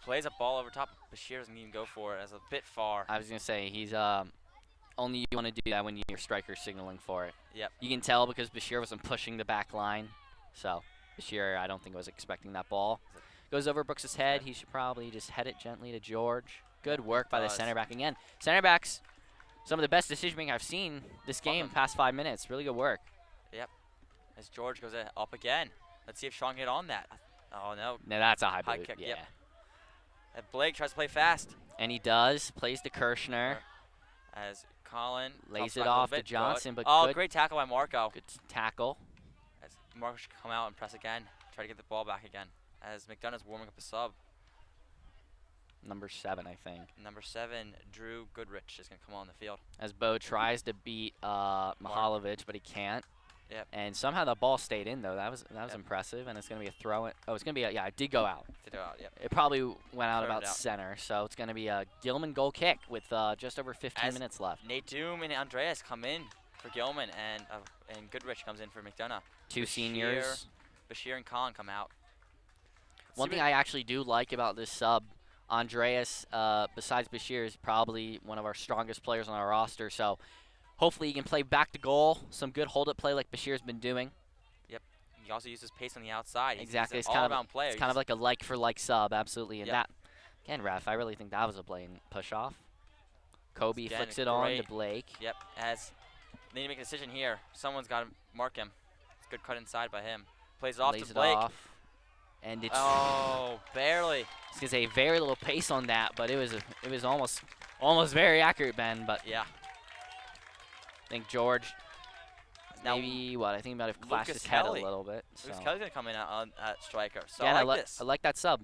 Plays a ball over top. Bashir doesn't even go for it. That's a bit far. I was going to say, he's only you want to do that when your striker's signaling for it. Yep. You can tell because Bashir wasn't pushing the back line. So Bashir, I don't think, was expecting that ball. Goes over Brooks' head. He should probably just head it gently to George. Good work by the center back again. Center backs, some of the best decision making I've seen this game past 5 minutes. Really good work. Yep. As George goes up again. Let's see if Sean can get on that. Oh, no. No, that's a high High boot. kick, Yeah. yep. And Blake tries to play fast. And he does. Plays to Kirshner. As Colin lays it off to Johnson, but good. Great tackle by Marco. Good tackle. As Marco should come out and press again. Try to get the ball back again. As McDonough's warming up a sub. Number 7, I think. Number 7, Drew Goodrich is going to come on the field. As Bo tries to beat Mihalovic, but he can't. Yep. And somehow the ball stayed in, though. That was impressive, and it's going to be a throw. Oh, it's going to be yeah, it did go out. Did go out, yep. It probably went out Turned about out. center, so it's going to be a Gilman goal kick with just over 15 minutes left. Nate Doom and Andreas come in for Gilman, and Goodrich comes in for McDonogh. 2 seniors. Bashir and Colin come out. One thing I actually do like about this sub, Andreas, besides Bashir, is probably one of our strongest players on our roster. So hopefully he can play back to goal, some good hold-up play like Bashir's been doing. Yep. He also uses pace on the outside. Exactly. He's an all-around player. It's kind of like a like-for-like sub, absolutely. And Yep. that, again, ref, I really think that was a blatant push-off. Kobe Again, flicks it on to Blake. Yep. As they need to make a decision here. Someone's got to mark him. It's a good cut inside by him. Plays off Lays to Blake. it off. And it's barely. I was gonna say very little pace on that, but it was almost very accurate, Ben. But yeah, I think George now maybe I think he might have clashed Lucas his head Kelly. a little bit. So. Lucas Kelly's gonna come in at striker. So yeah, I like this. I like that sub.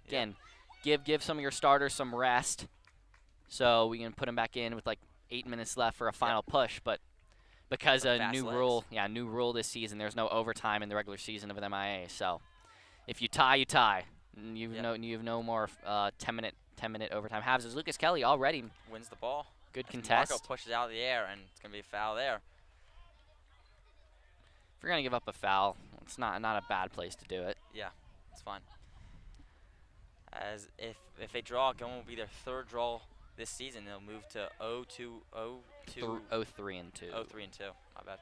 Again, give some of your starters some rest, so we can put them back in with like 8 minutes left for a final push. But because Some a fast new legs. new rule this season, there's no overtime in the regular season of an MIA. So if you tie, you tie. You've no more 10-minute overtime halves. As Lucas Kelly already Wins the ball. good As contest. Marco pushes out of the air, and it's gonna be a foul there. If you're gonna give up a foul, it's not a bad place to do it. Yeah, it's fine. As if they draw, Gilman will be their 3rd draw this season. They'll move to 0-2, 0-2, 0-3 and 2. 0-3 and 2. My bad.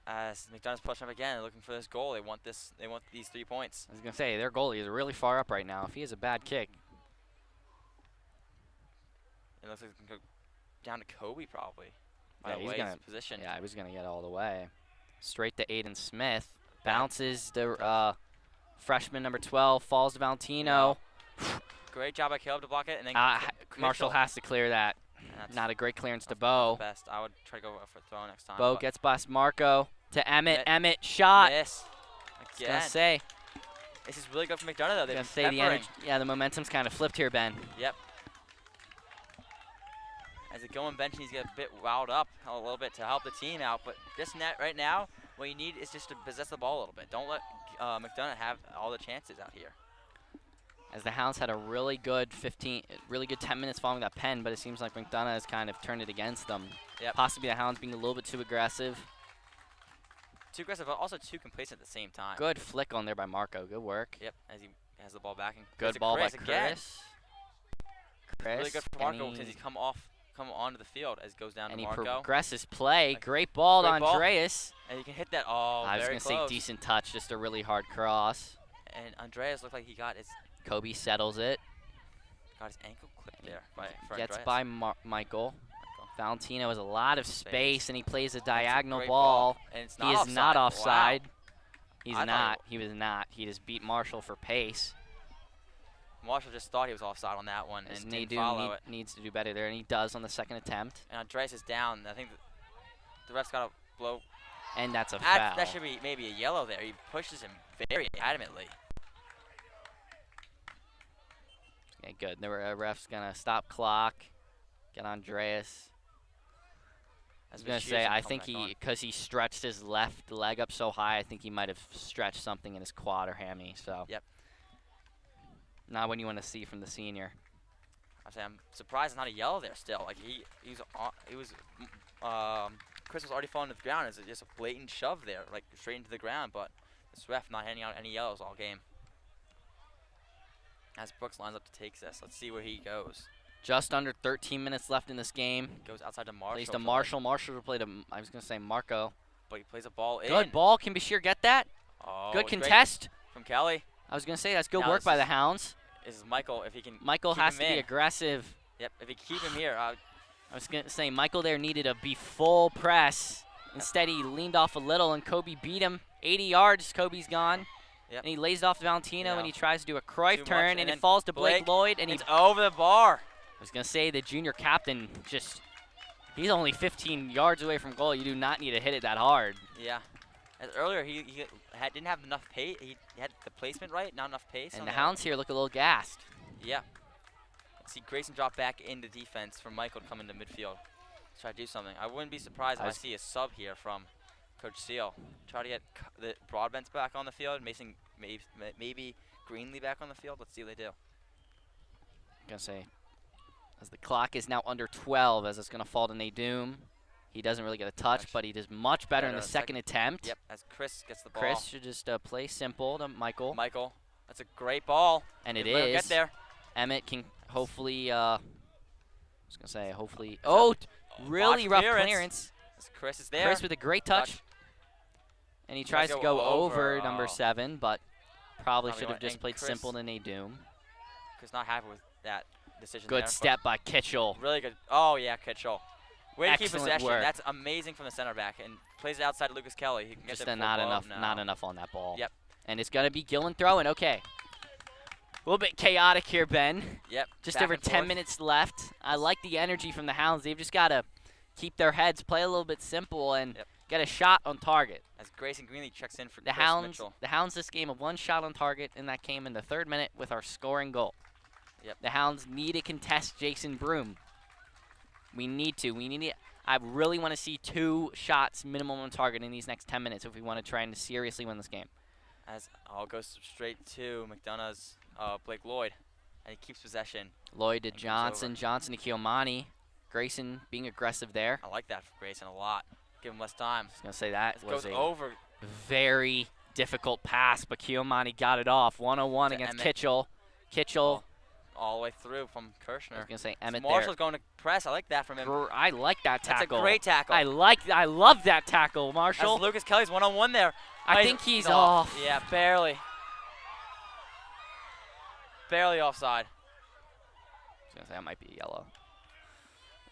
As McDonough's pushing up again, they're looking for this goal. They want this. They want these 3 points. I was gonna say their goalie is really far up right now. If he has a bad kick, It looks like it's gonna go down to Kobe probably. Yeah, By the he's way gonna- he's positioned. yeah, he was gonna get all the way. Straight to Aiden Smith. Bounces the freshman number 12. Falls to Valentino. Great job by Caleb to block it, and then Marshall has to clear that. That's Not a great clearance to the Bo. best. I would try to go for a throw next time. Bo but gets past Marco to Emmett. Emmett. Emmett shot. miss. I was Again. gonna say. This is really good for McDonogh though. I They've was been gonna say the peppering. energy. Yeah, the momentum's kind of flipped here, Ben. Yep. As the Gilman bench needs to get a bit riled up a little bit to help the team out, but just net right now, what you need is just to possess the ball a little bit. Don't let McDonogh have all the chances out here. As the Hounds had a really good 10 minutes following that pen, but it seems like McDonogh has kind of turned it against them. Yep. Possibly the Hounds being a little bit too aggressive. Too aggressive, but also too complacent at the same time. Good flick on there by Marco. Good work. Yep, as he has the ball back. And Good goes to ball by again. Chris. Really good for Marco because he's come onto the field as he goes down and to he Marco. progresses play. Great ball to Great ball. Andreas. And he can hit that. Oh, I was very going to say close. decent touch, just a really hard cross. And Andreas looked like he got his Kobe settles it. ankle clipped there for Gets Andreas. by Michael. Valentino has a lot of space, and he plays a diagonal great ball. And it's He not is not offside. Wow. He's I thought not. He was not. He just beat Marshall for pace. Marshall just thought he was offside on that one and didn't follow it. Needs to do better there, and he does on the second attempt. And Andreas is down. I think the ref's got to blow. And that's a foul. That should be maybe a yellow there. He pushes him very adamantly. Okay, good. The ref's going to stop clock. Get Andreas. I was going to say, I think because he stretched his left leg up so high, I think he might have stretched something in his quad or hammy. So, yep. Not what you want to see from the senior. I'm surprised it's not a yellow there still. Like Chris was already falling to the ground. It's just a blatant shove there, like straight into the ground. But this ref not handing out any yellows all game. As Brooks lines up to take this, let's see where he goes. Just under 13 minutes left in this game. Goes outside to Marshall. Plays to Marshall. Marshall will play to, I was going to say Marco. But he plays a ball in. Good ball. Can Bashir get that? Oh, good contest. From Kelly. I was going to say that's good work by the Hounds. This is Michael. If he can Michael has to be aggressive. Yep, if he can keep him here. I was going to say Michael there needed to be full press. Instead, he leaned off a little, and Kobe beat him. 80 yards, Kobe's gone. Yep. And he lays it off to Valentino, and he tries to do a Cruyff turn, and it then falls to Blake Lloyd. And it's over the bar. I was going to say the junior captain he's only 15 yards away from goal. You do not need to hit it that hard. Yeah. As earlier, he didn't have enough pace. He had the placement right, not enough pace. And the Hounds here look a little gassed. Yeah. Let's see Grayson drop back into defense for Michael to come into midfield. Try to do something. I wouldn't be surprised if I see a sub here from Coach Seal. Try to get the Broadbents back on the field, maybe Greenlee back on the field. Let's see what they do. I'm going to say, as the clock is now under 12, as it's going to fall to Nadoom. He doesn't really get a touch, but he does much better in the second attempt. Yep, as Chris gets the ball. Chris should just play simple to Michael. Michael, that's a great ball. And it is. Get there. Emmett can hopefully, I was going to say, hopefully. Oh, really rough clearance. Chris is there. Chris with a great touch. And he tries to go over number 7, but probably should have just played simple to Nadoom. Chris not happy with that decision. Good step by Kitchell. Really good. Oh, yeah, Kitchell. Way to keep possession. Work. That's amazing from the center back. And plays it outside to Lucas Kelly. He can just get not enough on that ball. Yep. And it's going to be Gillen throwing. Okay. A little bit chaotic here, Ben. Yep. Just over 10 minutes left. I like the energy from the Hounds. They've just got to keep their heads, play a little bit simple, and get a shot on target. As Grayson Greenlee checks in for the Hounds. The Hounds this game have 1 shot on target, and that came in the 3rd minute with our scoring goal. Yep. The Hounds need to contest Jason Broom. We need to. I really want to see 2 shots minimum on target in these next 10 minutes if we want to try and seriously win this game. As all goes straight to McDonogh's Blake Lloyd, and he keeps possession. Lloyd to Johnson. Johnson to Kiomani. Grayson being aggressive there. I like that for Grayson a lot. Give him less time. I was going to say that was over. Very difficult pass, but Kiomani got it off. 101 against Emmett. Kitchell. Kitchell. All the way through from Kirshner. I was going to say Emmett Marshall's going to press. I like that from him. I like that tackle. That's a great tackle. I love that tackle, Marshall. As Lucas Kelly's one-on-one there. I think he's off. Yeah, barely. Barely offside. I was going to say that might be yellow.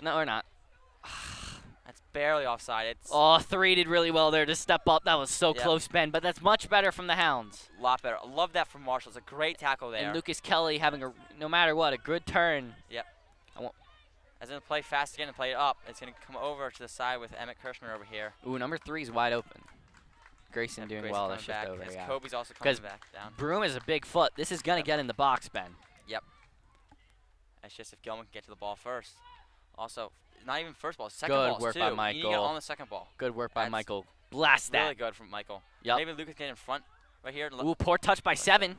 No, or not. That's barely offside. Oh, 3 did really well there to step up. That was so close, Ben, but that's much better from the Hounds. A lot better. I love that from Marshall. It's a great tackle there. And Lucas Kelly having no matter what, a good turn. Yep. As in play fast again and play it up. It's going to come over to the side with Emmett Kirshner over here. Ooh, number 3 is wide open. Grayson doing well to shift over. Yeah. Kobe's also coming back down. Broom is a big foot. This is going to get in the box, Ben. Yep. It's just if Gilman can get to the ball first. Also, not even first ball, second ball. Good work by Michael. You need to get on the second ball. Good work by Michael. Blast that. Really good from Michael. Yep. Maybe Lucas get in front right here. Ooh, poor touch by 7.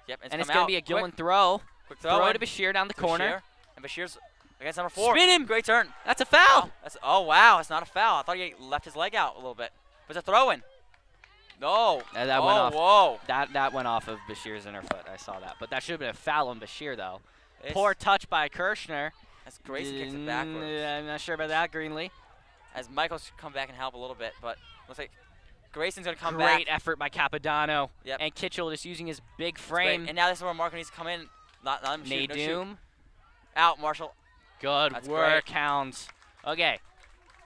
Yep. And it's going to be a Gilman throw. Quick throw to Bashir down the corner. And Bashir's against number 4. Spin him. Great turn. That's a foul. Oh, wow. It's not a foul. I thought he left his leg out a little bit. But it's a throw-in. No. That went off. Whoa. That went off of Bashir's inner foot. I saw that. But that should have been a foul on Bashir, though. Poor touch by Kirshner. As Grayson kicks it backwards. I'm not sure about that, Greenlee. As Michael's come back and help a little bit, but looks like Grayson's going to come back. Great effort by Cappadano. Yep. And Kitchell just using his big frame. And now this is where Marco needs to come in. Not Nadoom. Out, Marshall. Good work, Hounds. Okay.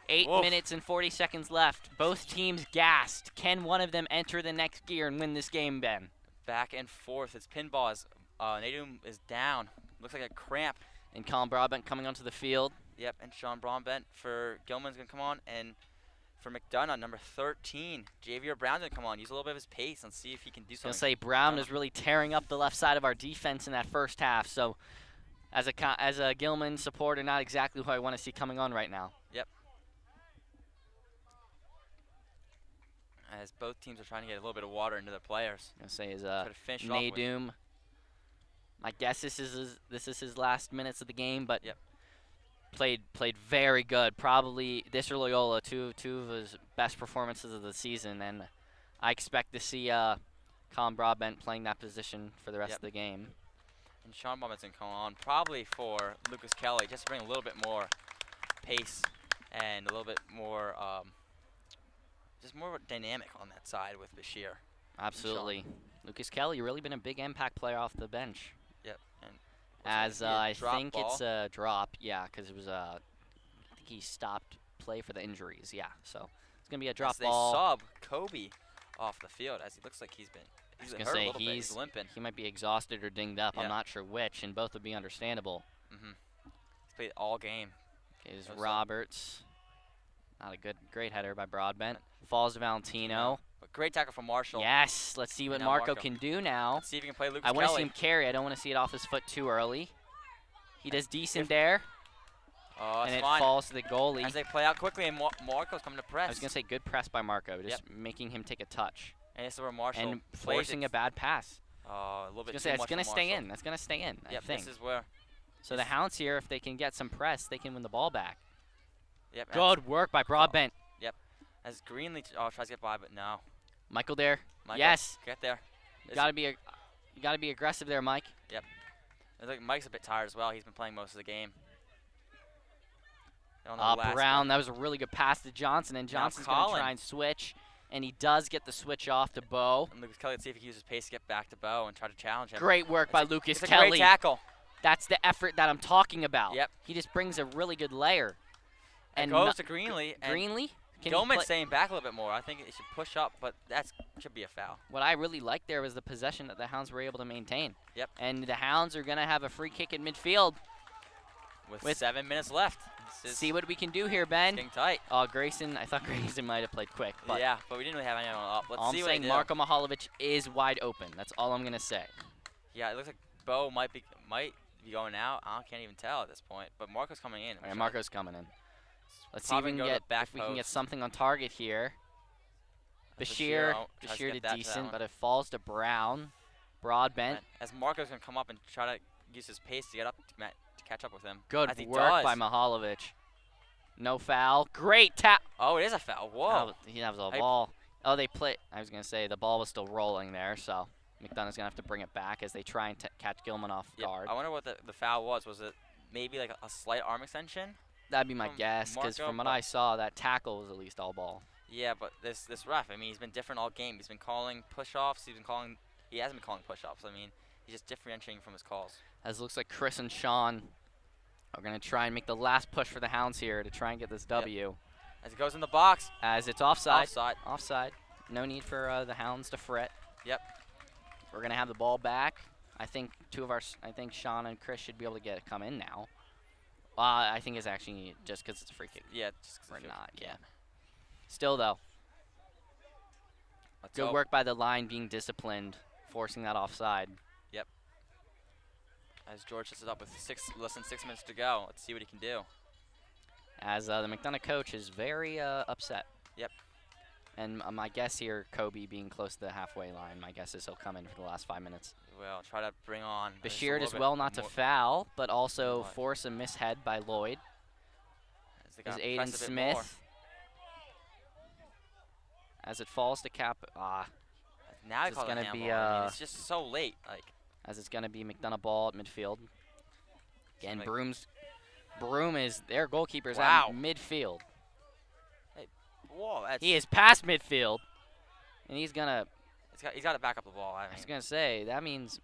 8 minutes and 40 seconds left. Both teams gassed. Can one of them enter the next gear and win this game, Ben? Back and forth. It's pinball. As Nadoom is down. Looks like a cramp. And Colin Broadbent coming onto the field. Yep, and Sean Broadbent for Gilman's going to come on. And for McDonogh, number 13, Javier Brown's going to come on. Use a little bit of his pace and see if he can do something. I was going to say, Brown is really tearing up the left side of our defense in that first half. So as a Gilman supporter, not exactly who I want to see coming on right now. Yep. as both teams are trying to get a little bit of water into their players. I'm gonna say is Try to finish it off with. Nadoom. I guess this is his last minutes of the game, but Yep. played very good. Probably this or Loyola, two of his best performances of the season, and I expect to see Colin Broadbent playing that position for the rest of the game. And Sean Robinson coming on probably for Lucas Kelly, just to bring a little bit more pace and a little bit more, just more dynamic on that side with Bashir. Absolutely. Lucas Kelly really been a big impact player off the bench. Yep. And As I think ball. it's a drop, yeah, because it was I think he stopped play for the injuries, yeah. So it's gonna be a drop as ball. They sub Kobe off the field as he looks like he's gonna hurt say a little bit. He's limping. He might be exhausted or dinged up. Yeah. I'm not sure which, and both would be understandable. He's played all game. Okay, this is Those Roberts. Not a great header by Broadbent. Falls to Valentino. But great tackle from Marshall. Yes, let's see what Now Marco Marco. can do now. Let's see if he can play Lucas I want to Kelly. see him carry. I don't want to see it off his foot too early. He does decent there, Oh, and that's it fine. falls to the goalie. As they play out quickly, and Marco's coming to press. I was going to say good press by Marco, just making him take a touch. And this is where Marshall And plays forcing it. a bad pass. A little bit It's too much going to for stay Marshall. in. That's going to stay in, Yep, I think. this is where. So the Hounds here, if they can get some press, they can win the ball back. Yep. Good work by Broadbent. As Greenlee tries to get by, but no. Michael there. Michael, Yes. Get there. You got to be aggressive there, Mike. I think Mike's a bit tired as well. He's been playing most of the game. On the last Brown, that was a really good pass to Johnson, and Now Johnson's going to Colin. try and switch, and he does get the switch off to Bo. And Lucas Kelly, let's see if he can use his pace to get back to Bo and try to challenge him. Great work by It's Lucas It's a Kelly. great tackle. That's the effort that I'm talking about. Yep. He just brings a really good layer. And And goes to Greenlee. And Greenlee? Can he Gilman's play- staying back a little bit more. I think it should push up, but that should be a foul. What I really liked there was the possession that the Hounds were able to maintain. Yep. And the Hounds are going to have a free kick in midfield. With 7 minutes left. See what we can do here, Ben. Getting tight. Oh, Grayson, I thought Grayson might have played quick. But Yeah, but we didn't really have anyone up. Let's all see I'm what saying, they do. Marko Mihalovic is wide open. That's all I'm going to say. Yeah, it looks like Bo might be going out. I can't even tell at this point. But Marco's coming in. All right, Marco's coming in. Let's see if Probably we go can to get the back get post. something on target here. Bashir tries to did get that to that decent, one. but it falls to Brown. Broadbent. As Marco's going to come up and try to use his pace to get up to catch up with him. Good as he work does. by Mihalovic. No foul. Great tap. Oh, it is a foul. Whoa. That was a Hey. ball. Oh, they play. I was going to say the ball was still rolling there, so McDonogh's going to have to bring it back as they try and catch Gilman off Yep. guard. I wonder what the foul was. Was it maybe like a slight arm extension? That'd be my from guess, because Marco, from what but- I saw, that tackle was at least all ball. Yeah, but this ref, I mean, he's been different all game. He's been calling push-offs. He hasn't been calling push-offs. I mean, he's just differentiating from his calls. As it looks like Chris and Sean are going to try and make the last push for the Hounds here to try and get this W. As it goes in the box. As it's offside. Offside. Offside. No need for the Hounds to fret. Yep. We're going to have the ball back. I think I think Sean and Chris should be able to come in now. I think it's actually just because it's a free kick. Yeah. Just 'cause Or it feels- not, yeah. Still, though, Let's good hope. work by the line being disciplined, forcing that offside. As George sets it up with less than 6 minutes to go. Let's see what he can do. As the McDonogh coach is very upset. Yep. And my guess here, Kobe being close to the halfway line, my guess is he'll come in for the last 5 minutes. Well, try to bring on just a Bashir little does bit well not to more- foul, but also Lloyd. force a mishead by Lloyd. as they Is gotta Aiden press a bit more. Smith. As it falls to Cap, Now This they is call it a gonna be, handball. I mean, it's just so late. Like as it's gonna be McDonogh ball at midfield. Again, like- Broom is their goalkeeper's Wow. at midfield. whoa, that's He is past midfield, and he's gonna. he's got to back up the ball. I I was mean, gonna say that means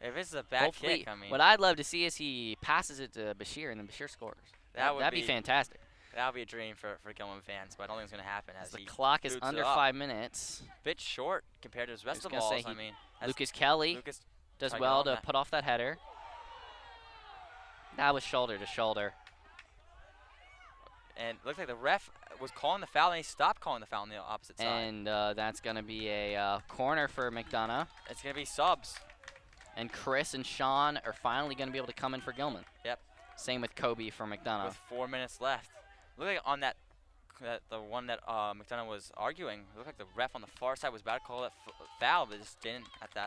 if this is a bad hopefully. kick, I mean, What I'd love to see is he passes it to Bashir, and then Bashir scores. That would That'd be fantastic. that would be a dream for Gilman fans, but I don't think it's gonna happen. As As the he clock is boots it under up. 5 minutes. bit short compared to his rest was of the gonna say balls. I he- mean, as Lucas Kelly Lucas does tried to get well on to that. put off that header. That was shoulder to shoulder. and it looks like the ref was calling the foul, and he stopped calling the foul on the opposite side. And that's going to be a corner for McDonogh. It's gonna be subs. And Chris and Sean are finally going to be able to come in for Gilman. Yep. Same with Kobe for McDonogh. With 4 minutes left. Look like on that that the one that McDonogh was arguing. It looked like the ref on the far side was about to call that foul, but just didn't at the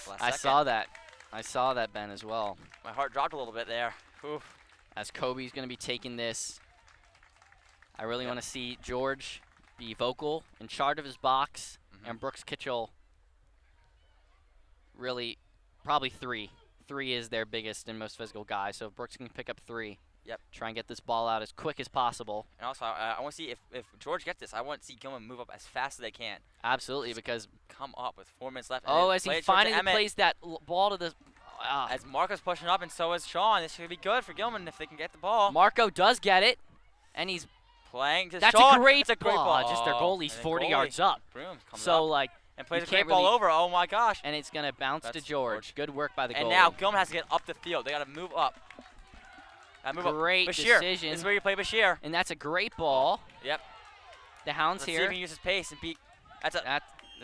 last I second. saw that. I saw that, Ben, as well. My heart dropped a little bit there. Oof. As Kobe's going to be taking this, I really want to see George be vocal, in charge of his box, and Brooks Kitchell really probably 3. 3 is their biggest and most physical guy, so if Brooks can pick up 3. Yep. Try and get this ball out as quick as possible. And also, I want to see if George gets this, I want to see Gilman move up as fast as they can. Absolutely, because come up with 4 minutes left. Oh, as he finally plays that ball to the. As Marco's pushing up, and so is Sean. This should be good for Gilman if they can get the ball. Marco does get it, and he's playing to that's Sean. A great That's a great ball. Just their goalie's 40 yards up. So like. And plays a great ball over. Oh my gosh. And it's gonna bounce to George. Good work by the goalie. And now Gilman has to get up the field. They got to move up. Great Bashir. decision. This is where you play Bashir. And that's a great ball. Yep. The Hounds Let's here. see if he can use his pace and beat.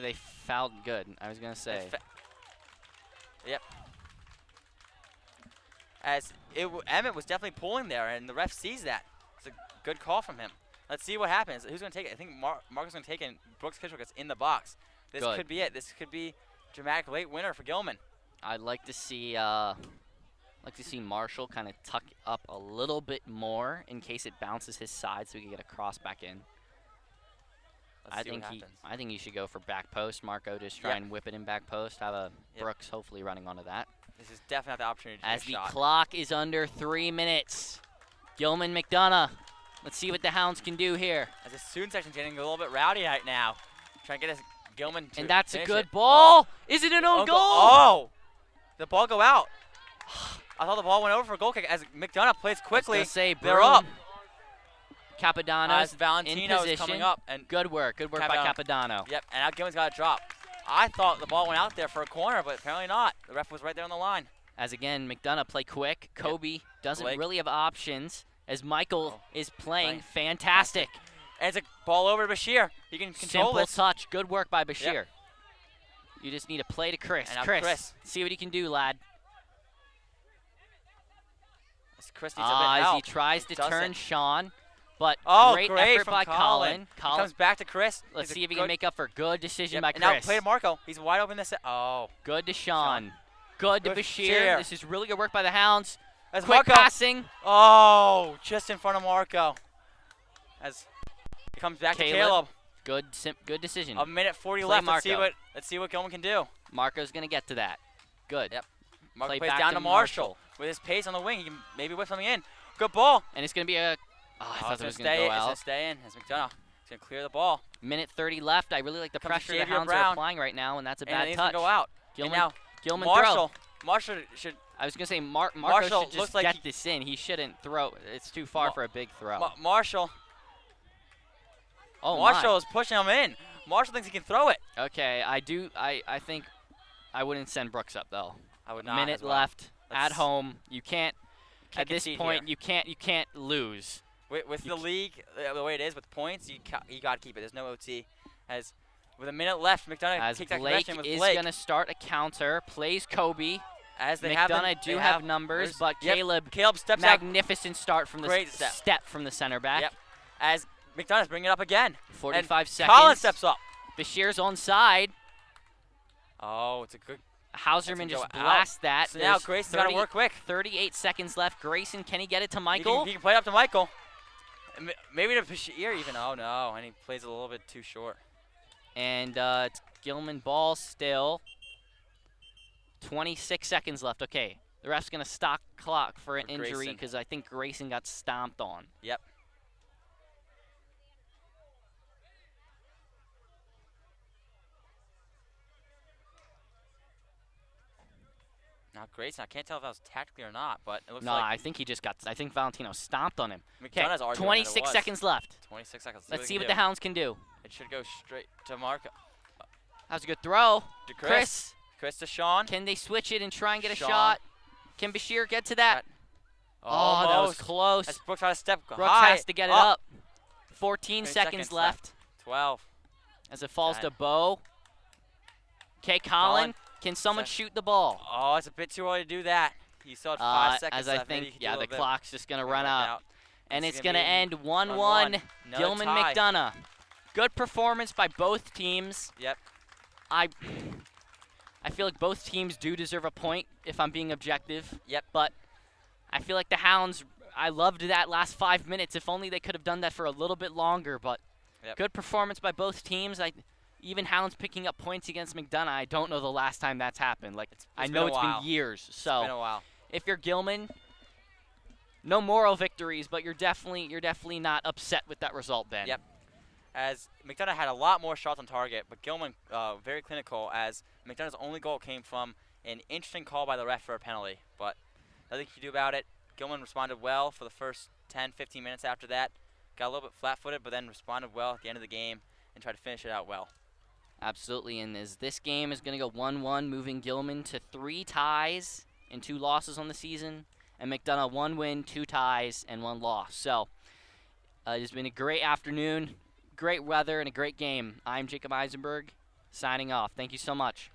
They fouled good. I was gonna say. Yep. As Emmett was definitely pulling there, and the ref sees that. It's a good call from him. Let's see what happens. Who's gonna take it? I think Marco's gonna take it, and Brooks Kitchell gets in the box. This could be it. This could be dramatic late winner for Gilman. I'd like to see Marshall kind of tuck up a little bit more in case it bounces his side, so we can get a cross back in. I think he should go for back post. Marco just try and whip it in back post. Have a Brooks hopefully running onto that. This is definitely not the opportunity to as take a shot. The clock is under 3 minutes. Gilman, McDonogh. Let's see what the Hounds can do here. As the student section's getting a little bit rowdy right now. Trying to get his Gilman to and that's a good it. ball. Is it an own goal? Oh! The ball go out. I thought the ball went over for a goal kick. As McDonogh plays quickly, they're up. Capodanno's Valentino in position. Is coming up. And good work by Capodannoh. Yep, and now Gilman's got a drop. I thought the ball went out there for a corner, but apparently not. The ref was right there on the line. As again, McDonogh play quick. Kobe doesn't really have options. As Michael is playing fantastic. And it's a ball over to Bashir. He can control Simple this. touch. Good work by Bashir. You just need to play to Chris. Chris, see what he can do, lad. Chris needs a bit help. As he tries to turn Sean, but great effort by Colin. He comes back to Chris. Let's see if he can make up for good decision by Chris. And now play to Marco. He's wide open this. Oh. Good to Sean. Good to Bashir. This is really good work by the Hounds. As Quick passing. Oh, just in front of Marco. As he comes back to Caleb. Good decision. A minute 40 left. Let's see what Gilman can do. Marco's gonna get to that. Good. Yep. Marco plays down to Marshall. With his pace on the wing, he can maybe whip something in. Good ball. And it's gonna be a. I thought it was gonna go out. It's gonna stay in. As McDonogh is gonna clear the ball. Minute 30 left. I really like the pressure the Hounds are applying right now, and that's a bad touch. Go out. Gilman Marshall. throw. Marshall should. I was gonna say Marshall should just get this in. He shouldn't throw. It's too far for a big throw. Marshall. Oh, Marshall is pushing him in. Marshall thinks he can throw it. Okay, I think I wouldn't send Brooks up though. I would not. Minute left at home. You can't. At this point, you can't lose. With the league the way it is with points, you got to keep it. There's no OT. As with a minute left, McDonogh kicks that connection with Blake. Is going to start a counter. Plays Kobe. As they McDonogh have numbers, but Caleb steps magnificent start from the great step from the center back. Yep. As McDonough's bringing it up again. 45 seconds. Colin steps up. Bashir's onside. Oh, it's a good. Hauserman just blasts that. So now Grayson's got to work quick. 38 seconds left. Grayson, can he get it to Michael? He can play it up to Michael. Maybe to Bashir even. Oh, no. And he plays a little bit too short. And it's Gilman ball still. 26 seconds left. Okay. The ref's going to stop clock for an injury because I think Grayson got stomped on. Yep. Now Grayson, I can't tell if that was tactically or not, but it looks like. No, I think he just got. I think Valentino stomped on him. Okay, 26 seconds left. 26 seconds. Let's see what the Hounds can do. It should go straight to Marco. That was a good throw. To Chris to Sean. Can they switch it and try and get a shot? Can Bashir get to that? Oh, that was close. As Brooks tries to step Brooks has to get it up. 14 seconds left. 12. As it falls to Bo. Okay, Colin. Can someone shoot the ball? Oh, it's a bit too early to do that. You still had 5 seconds as I left. think, the clock's just going to run out. And This is it's going to gonna end be 1-1 1-1. Another Gilman tie. McDonogh. Good performance by both teams. Yep. I feel like both teams do deserve a point if I'm being objective. Yep. But I feel like the Hounds, I loved that last 5 minutes. If only they could have done that for a little bit longer. But Yep. good performance by both teams. Even Hounds picking up points against McDonogh, I don't know the last time that's happened. Like I know it's been years. So It's been a while. if you're Gilman, no moral victories, but you're definitely not upset with that result, Ben. Yep. As McDonogh had a lot more shots on target, but Gilman very clinical, as McDonough's only goal came from an interesting call by the ref for a penalty. But nothing you can do about it. Gilman responded well for the first 10, 15 minutes after that. Got a little bit flat-footed, but then responded well at the end of the game and tried to finish it out well. Absolutely, and as this game is going to go 1-1, moving Gilman to 3 ties and 2 losses on the season, and McDonogh 1 win, 2 ties, and 1 loss. So it has been a great afternoon, great weather, and a great game. I'm Jacob Eisenberg, signing off. Thank you so much.